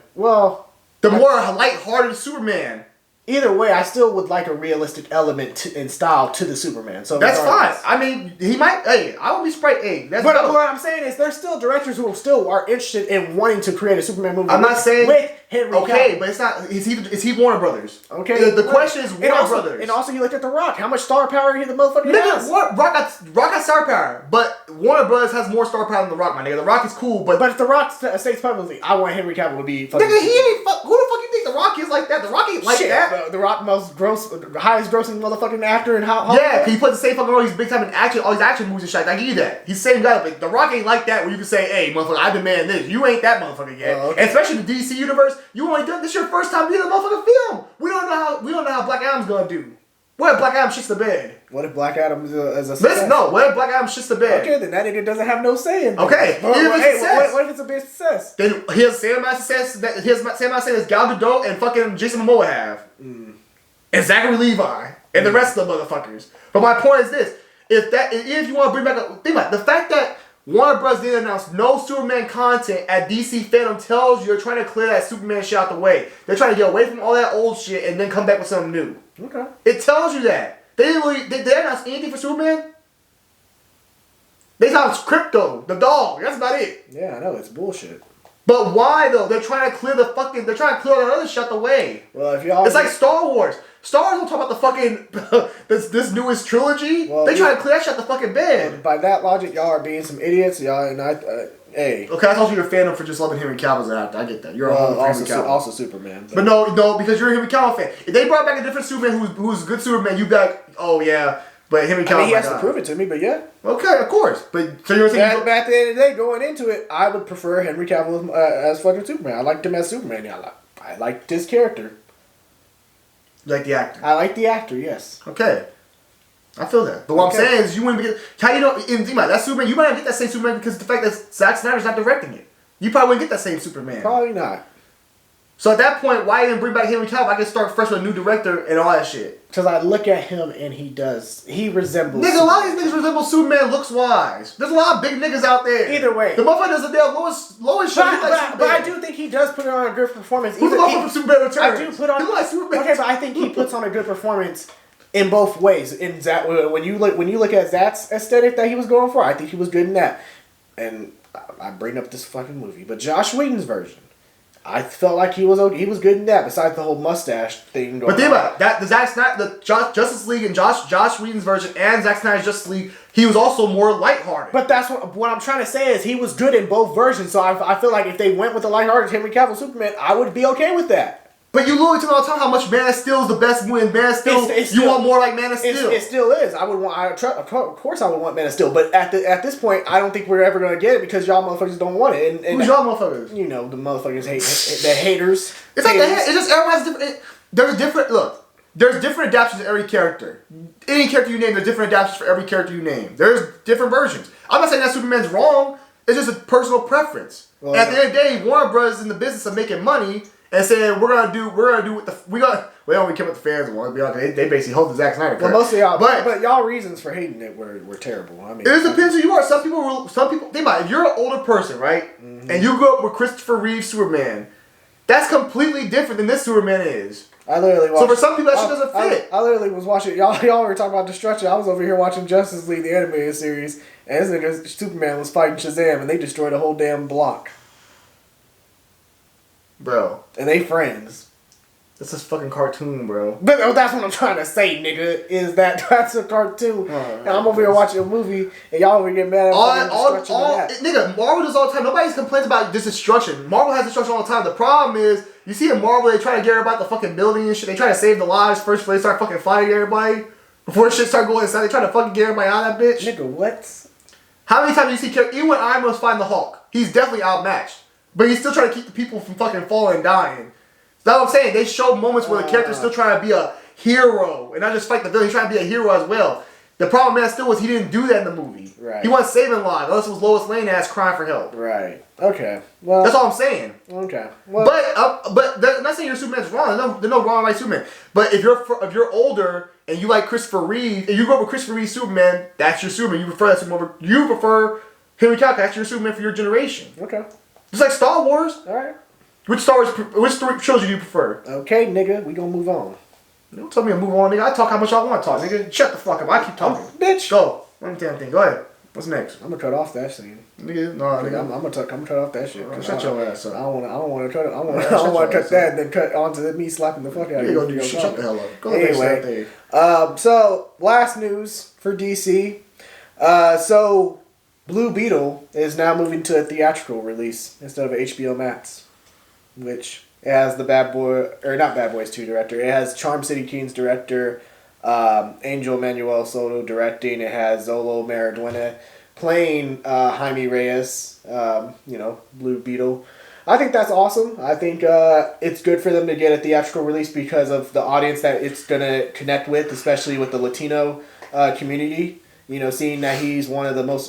the more light-hearted Superman. Either way, I still would like a realistic element and style to the Superman. So that's fine. I mean, he might. Hey, I would be surprised. Hey, that's. But what I'm saying is, there's still directors who still are interested in wanting to create a Superman movie. I'm not saying with Henry Cavill. Okay, but it's not. Is he Warner Brothers? Okay. The question is Warner Brothers. And also, you look at The Rock. How much star power he the motherfucker has? Rock got star power, but Warner Brothers has more star power than The Rock, my nigga. The Rock is cool, but if The Rock states publicly, I want Henry Cavill to be fucking. Nigga, he ain't. Who the fuck you think The Rock is like that? The Rock ain't like that. The Rock highest grossing motherfucking actor in Hollywood. Yeah, because he put the same fucking role. He's big time in action. All these action movies and shit. I give you that. He's the same guy, but The Rock ain't like that. Where you can say, "Hey, motherfucker, I demand this." You ain't that motherfucker yet. Oh, okay. And especially in the DC universe, you only done this your first time being a motherfucking film. We don't know how Black Adam's gonna do. What if Black Adam shits the bed? What if Black Adam is a success? Listen, no. What if Black Adam shits the bed? Okay, then that nigga doesn't have no say in it. Okay, What if it's a big success? Then he has the same amount of success that as Gal Gadot and fucking Jason Momoa have. And Zachary Levi and the rest of the motherfuckers. But my point is this. If you want to bring back think about it, the fact that Warner Bros. Didn't announce no Superman content at DC Fandom tells you they're trying to clear that Superman shit out the way. They're trying to get away from all that old shit and then come back with something new. Okay. It tells you that. They didn't announce anything for Superman. They announced Crypto, the dog. That's about it. Yeah, I know, it's bullshit. But why though? They're trying to clear all that other shit out the way. Well, if y'all, it's like Star Wars. Star Wars don't talk about the fucking this newest trilogy. Well, they try to clear that shit out the fucking bed. By that logic, y'all are being some idiots. Y'all and hey. Okay, I thought you were a fan for just loving Henry Cavill as an actor. I get that. You're also Superman. But no, because you're a Henry Cavill fan. If they brought back a different Superman who's a good Superman, you'd be like, oh yeah, but Henry Cavill. He has to prove it to me, but yeah. Okay, of course. But so you're saying but at the end of the day, going into it, I would prefer Henry Cavill as fucking Superman. I liked him as Superman. Yeah, I liked his character. You like the actor? I like the actor, yes. Okay. I feel that. But what I'm saying is you wouldn't get... How you know... Think about it, that Superman... You might not get that same Superman because of the fact that Zack Snyder's not directing it. You probably wouldn't get that same Superman. Probably not. So at that point, why even bring back Henry Cavill? I can start fresh with a new director and all that shit. Because I look at him and he resembles... Nigga, a lot of these niggas resemble Superman looks-wise. There's a lot of big niggas out there. Either way. The motherfucker does a damn Lois shit. But I do think he does put on a good performance. Who's the motherfucker from Superman Returns? I do put on... He looks like Superman. Okay, but I think he puts on a good performance in both ways. In Zach, when you look at Zach's aesthetic that he was going for, I think he was good in that. And I bring up this fucking movie. But Josh Whedon's version, I felt like he was good in that. Besides the whole mustache thing going on. But think about that. The Zack Snyder, Justice League and Josh Whedon's version and Zack Snyder's Justice League, he was also more lighthearted. But that's what I'm trying to say is he was good in both versions. So I feel like if they went with the lighthearted Henry Cavill Superman, I would be okay with that. But you literally tell me all the time how much Man of Steel is the best movie. Man of Steel, you want more like Man of Steel. It still is. Of course I would want Man of Steel. But at this point, I don't think we're ever going to get it because y'all motherfuckers don't want it. And who's y'all motherfuckers? You know, the motherfuckers the haters. It's like it's just everyone's different. There's different adaptations of every character. Any character you name, there's different adaptations for every character you name. There's different versions. I'm not saying that Superman's wrong. It's just a personal preference. Well, at the end of the day, Warner Bros. Is in the business of making money. And saying we're gonna do what we don't really care what the fans want. They basically hold the Zack Snyder. Well, most of y'all, but y'all reasons for hating it were terrible. I mean, it depends who you are. Some people think about it. If you're an older person, right, and you grew up with Christopher Reeve Superman, that's completely different than this Superman is. I literally watched, so for some people that shit doesn't fit. I literally was watching y'all were talking about destruction. I was over here watching Justice League the animated series, and this nigga Superman was fighting Shazam, and they destroyed a whole damn block. Bro. And they friends. That's a fucking cartoon, bro. But that's what I'm trying to say, nigga, is that's a cartoon. And I'm over here watching a movie, and y'all over here get mad at nigga, Marvel does all the time. Nobody complains about this destruction. Marvel has destruction all the time. The problem is, you see in Marvel, they try to get everybody the fucking building and shit. They try to save the lives first before they start fucking fighting everybody. Before shit start going inside, they try to fucking get everybody out of that bitch. Nigga, what? How many times do you see, even when Iron Man's fighting the Hulk, he's definitely outmatched. But he's still trying to keep the people from fucking falling and dying. That's what I'm saying. They show moments where the character's still trying to be a hero and not just fight the villain. He's trying to be a hero as well. The problem, man, still was he didn't do that in the movie. Right. He wasn't saving lives. Unless it was Lois Lane ass crying for help. Right. Okay. Well. That's all I'm saying. Okay. Well. But I'm not saying your Superman's wrong. There's no wrong right Superman. But if you're older and you like Christopher Reeve, and you go with Christopher Reeve Superman, that's your Superman. You prefer that Superman over. You prefer Henry Cavill. That's your Superman for your generation. Okay. Just like Star Wars. Alright. Which trilogy do you prefer? Okay, nigga, we gonna move on. Don't tell me to move on, nigga. I talk how much I want to talk, nigga. Shut the fuck up. I keep talking. Bitch. Go. Let me damn thing. Go ahead. What's next? I'm gonna cut off that scene. Nigga, no, nigga. I'm gonna cut off that shit. Shut your ass up. I don't wanna cut that and then cut onto me slapping the fuck out of you. Shut the hell up. Go anyway, so last news for DC. So Blue Beetle is now moving to a theatrical release instead of HBO Max, which has the Bad Boys 2 director. It has Charm City Kings director, Angel Manuel Soto directing. It has Zolo Maraduena playing Jaime Reyes, Blue Beetle. I think that's awesome. I think it's good for them to get a theatrical release because of the audience that it's going to connect with, especially with the Latino community. You know, seeing that he's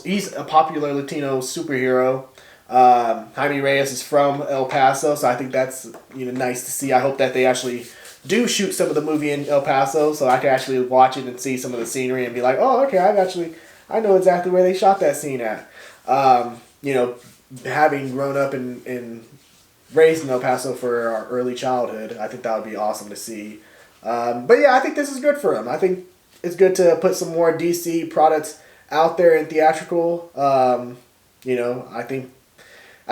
he's a popular Latino superhero. Jaime Reyes is from El Paso, so I think that's nice to see. I hope that they actually do shoot some of the movie in El Paso, so I can actually watch it and see some of the scenery and be like, oh, okay, I know exactly where they shot that scene at. Having grown up and raised in El Paso for our early childhood, I think that would be awesome to see. But yeah, I think this is good for him. I think it's good to put some more DC products out there in theatrical. I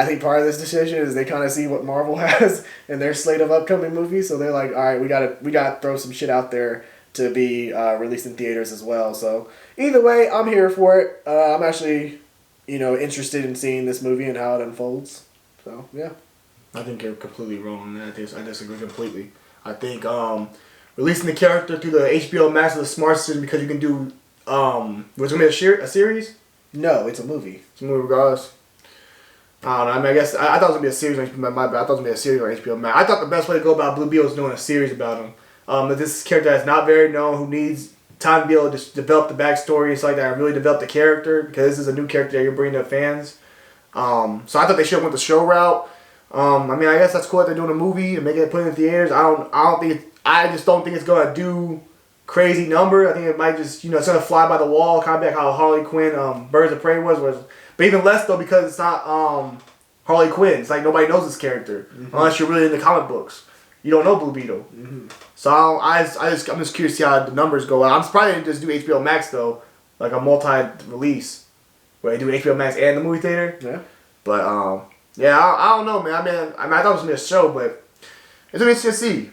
think part of this decision is they kind of see what Marvel has in their slate of upcoming movies, so they're like, all right, we gotta throw some shit out there to be released in theaters as well. So either way, I'm here for it. I'm actually, interested in seeing this movie and how it unfolds. So yeah. I think you're completely wrong on that. I disagree completely. I think releasing the character through the HBO Max is a smart decision because you can do was it gonna be a series? No, it's a movie. It's a movie regardless. I don't know. I mean, I guess I thought it was gonna be a series on HBO Max. I thought it was gonna be a series on HBO Max. I thought the best way to go about Blue Beetle is doing a series about him. That this character that's not very known, who needs time to be able to just develop the backstory and stuff like that, and really develop the character because this is a new character that you're bringing to fans. So I thought they should have went the show route. I mean, I guess that's cool that they're doing a movie and making it put in the theaters. I just don't think it's gonna do crazy numbers. I think it might just it's gonna fly by the wall, kind of like how Harley Quinn, Birds of Prey was. But even less though because it's not Harley Quinn. It's like nobody knows this character unless you're really into comic books. You don't know Blue Beetle. Mm-hmm. So I'm just curious to see how the numbers go. I'm surprised they didn't just do HBO Max though, like a multi-release where they do HBO Max and the movie theater. Yeah. But I don't know, man. I mean, I thought it was gonna be a show, but it's interesting to see.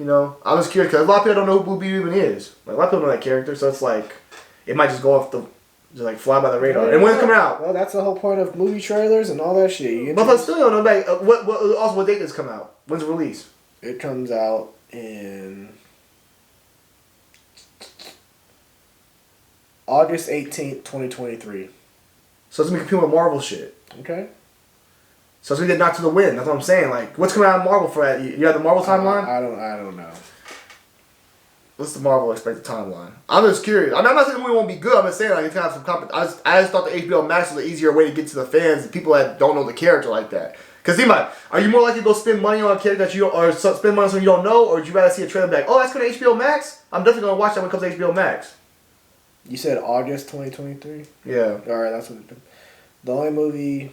I was curious because a lot of people don't know who Blue Beetle even is. Like a lot of people know that character, so it's like it might just go off just like fly by the radar. And when's it coming out? Well, that's the whole point of movie trailers and all that shit. But I still don't know. Like, what date does it come out? When's the release? It comes out in August 18th, 2023. So it's gonna be competing with Marvel shit. Okay. So it's gonna get knocked to the wind. That's what I'm saying. Like, what's coming out of Marvel for that? You have the Marvel timeline? I don't know. What's the Marvel expected timeline? I'm just curious. I'm not saying the movie won't be good. I'm just saying like it's gonna have some competition. I just thought the HBO Max was an easier way to get to the fans, and people that don't know the character like that. Because are you more likely to go spend money on a character that you don't, or spend money on something you don't know, or would you rather see a trailer back? Oh, that's going to HBO Max. I'm definitely gonna watch that when it comes to HBO Max. You said August 2023. Yeah. All right, that's what. The only movie.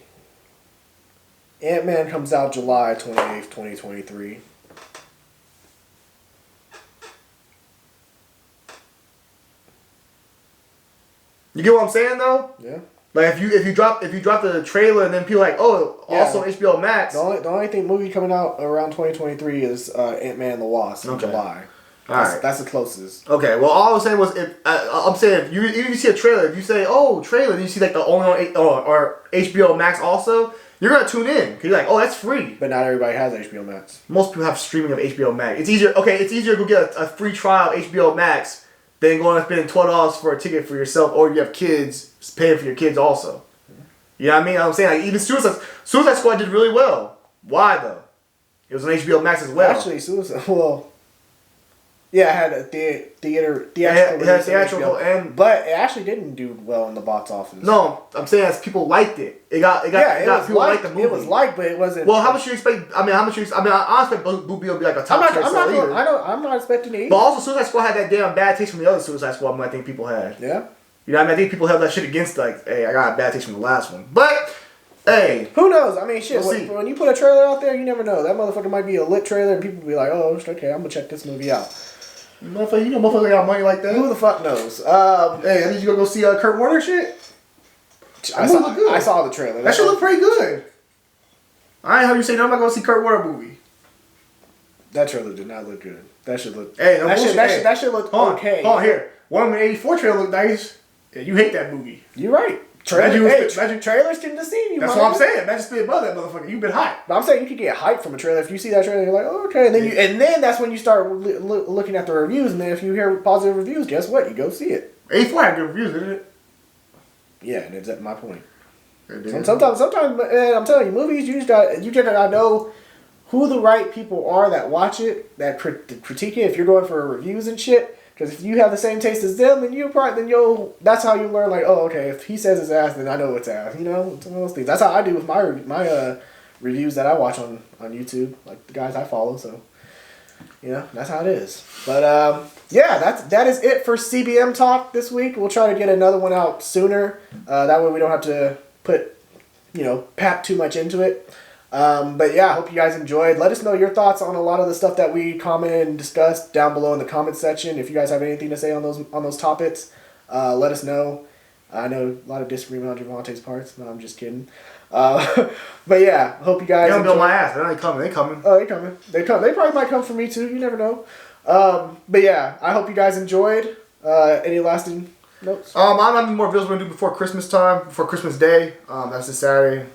Ant-Man comes out July 28th, 2023. You get what I'm saying though? Yeah. Like if you drop the trailer and then people are like, oh, also HBO Max. The only movie coming out around 2023 is Ant-Man and the Wasp in July. That's the closest. Okay. Well, all I was saying was if you see a trailer, if you say trailer, and you see like the only or HBO Max also, you're gonna tune in because you're like, that's free. But not everybody has HBO Max. Most people have streaming of HBO Max. It's easier. Okay, it's easier to go get a free trial of HBO Max than going and spending $12 for a ticket for yourself, or you have kids paying for your kids also. You know what I mean? I'm saying like even Suicide Squad did really well. Why though? It was on HBO Max as well. Actually, it had a theatrical. It had theatrical but it actually didn't do well in the box office. No, I'm saying as people liked it. It got people liked the movie. It was liked, but it wasn't. Well, how much you expect? I expect Blue Beetle to be like a top tier seller either. I'm not expecting it either. But also, Suicide Squad had that damn bad taste from the other Suicide Squad movie I think people had. Yeah. You know what I mean? I think people held that shit against like, hey, I got a bad taste from the last one. But, hey. Who knows? I mean, shit, when you put a trailer out there, you never know. That motherfucker might be a lit trailer and people will be like, oh, okay, I'm going to check this movie out. Motherfucker got money like that. Who the fuck knows? Hey, did you go see Kurt Warner shit? I saw the trailer. That shit looked pretty good. I ain't heard you say no, I'm not going to see Kurt Warner movie. That trailer did not look good. That shit looked... Hey, that shit looked okay. Hold on, here. Wonder Woman 84 trailer looked nice. Yeah, you hate that movie. You're right. Trailers can deceive you. That's what I'm saying. Imagine being above that motherfucker. You've been hyped. But I'm saying you could get hyped from a trailer. If you see that trailer, you're like, oh, okay. And then that's when you start looking at the reviews. And then if you hear positive reviews, guess what? You go see it. 84 had good reviews, didn't it? Yeah, and it's at my point. Sometimes, man, I'm telling you, movies you just gotta know who the right people are that watch it, that critique it. If you're going for reviews and shit, because if you have the same taste as them, then that's how you learn. Like, oh, okay, if he says it's ass, then I know it's ass. You know, it's one of those things. That's how I do with my reviews that I watch on YouTube, like the guys I follow. So, you know, that's how it is. But yeah, that is it for CBM Talk this week. We'll try to get another one out sooner. That way we don't have to pack too much into it. But yeah, I hope you guys enjoyed. Let us know your thoughts on a lot of the stuff that we commented and discussed down below in the comment section. If you guys have anything to say on those topics, let us know. I know a lot of disagreement on Javante's parts. No, I'm just kidding. But yeah, hope you guys. They don't go my ass. They're not coming. They coming. Oh, they coming. They come. They probably might come for me too. You never know. But yeah, I hope you guys enjoyed. Any lasting notes? I'm not any more videos we're gonna do before Christmas time, before Christmas Day. That's this Saturday.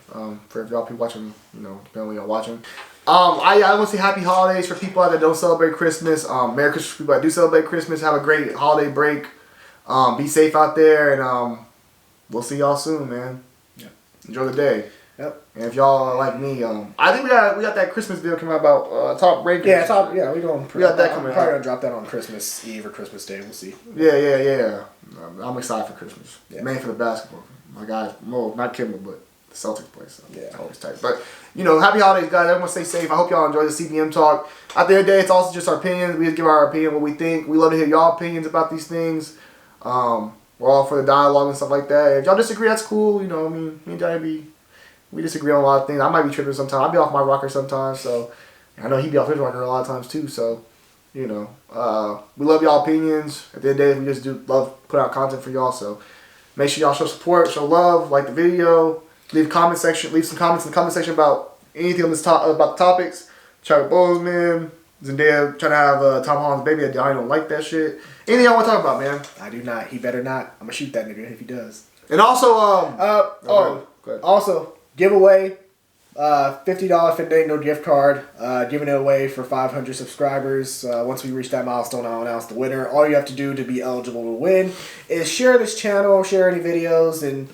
For if y'all people watching, depending on when y'all watching. I want to say happy holidays for people out that don't celebrate Christmas. Merry Christmas for people that do celebrate Christmas. Have a great holiday break. Be safe out there, and we'll see y'all soon, man. Yeah. Enjoy the day. Yep. And if y'all are like me, I think we got that Christmas video coming out about top rankings. Yeah, we got that coming out. Probably gonna drop that on Christmas Eve or Christmas Day. We'll see. Yeah. I'm excited for Christmas. Yeah. Mainly for the basketball. My guys, not Kimball, but the Celtics play. So yeah, always tight. But happy holidays, guys. Everyone stay safe. I hope y'all enjoy the CBM Talk. At the end of the day, it's also just our opinions. We just give our opinion, what we think. We love to hear y'all opinions about these things. We're all for the dialogue and stuff like that. If y'all disagree, that's cool. Me and Johnny we disagree on a lot of things. I might be tripping sometimes. I'll be off my rocker sometimes. So I know he'd be off his rocker a lot of times too. So we love y'all opinions. At the end of the day, we just do love put out content for y'all. So make sure y'all show support, show love, like the video, leave some comments in the comment section about anything on about the topics. Chadwick Boseman, Zendaya trying to have Tom Holland's baby. I don't like that shit. Anything y'all want to talk about, man? I do not. He better not. I'm gonna shoot that nigga if he does. And also, also giveaway, $50 Fandango gift card. Giving it away for 500 subscribers. Once we reach that milestone, I'll announce the winner. All you have to do to be eligible to win is share this channel, share any videos, and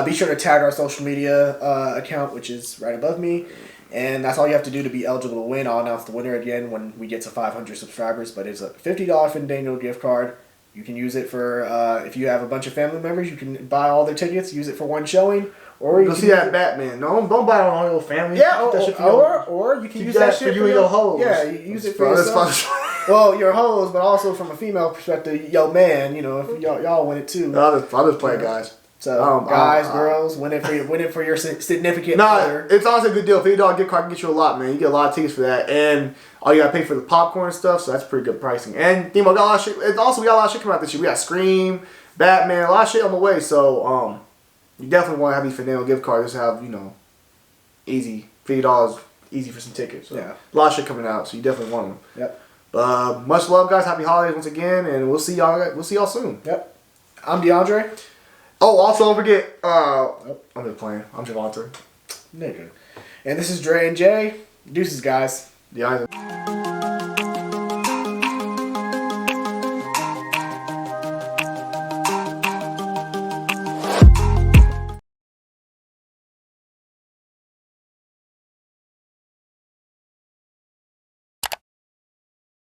be sure to tag our social media account, which is right above me. And that's all you have to do to be eligible to win. I'll announce the winner again when we get to 500 subscribers. But it's a $50 Fandango gift card. You can use it for, if you have a bunch of family members, you can buy all their tickets, use it for one showing. Or you can see that Batman. No, don't buy it on all your family. Yeah, or you can use that shit for you and your hoes. Yeah, you use it for yourself. Well, your hoes, but also from a female perspective, yo man, if y'all win it too. I'll just play it, guys. So guys, girls, win it for your significant other. It's honestly a good deal. $50 gift card can get you a lot, man. You get a lot of tickets for that, and all you gotta pay for the popcorn and stuff. So that's pretty good pricing. And we got a lot of shit. And also, we got a lot of shit coming out this year. We got Scream, Batman, a lot of shit on the way. So you definitely want to have these Fandango gift cards. Just have easy $50 easy for some tickets. So yeah, a lot of shit coming out. So you definitely want them. Yep. Much love, guys. Happy holidays once again, and we'll see y'all soon. Yep. I'm DeAndre. Oh, also don't forget, I'm just playing. I'm Javante. Nigga. And this is Dre and Jay. Deuces, guys. DeAndre.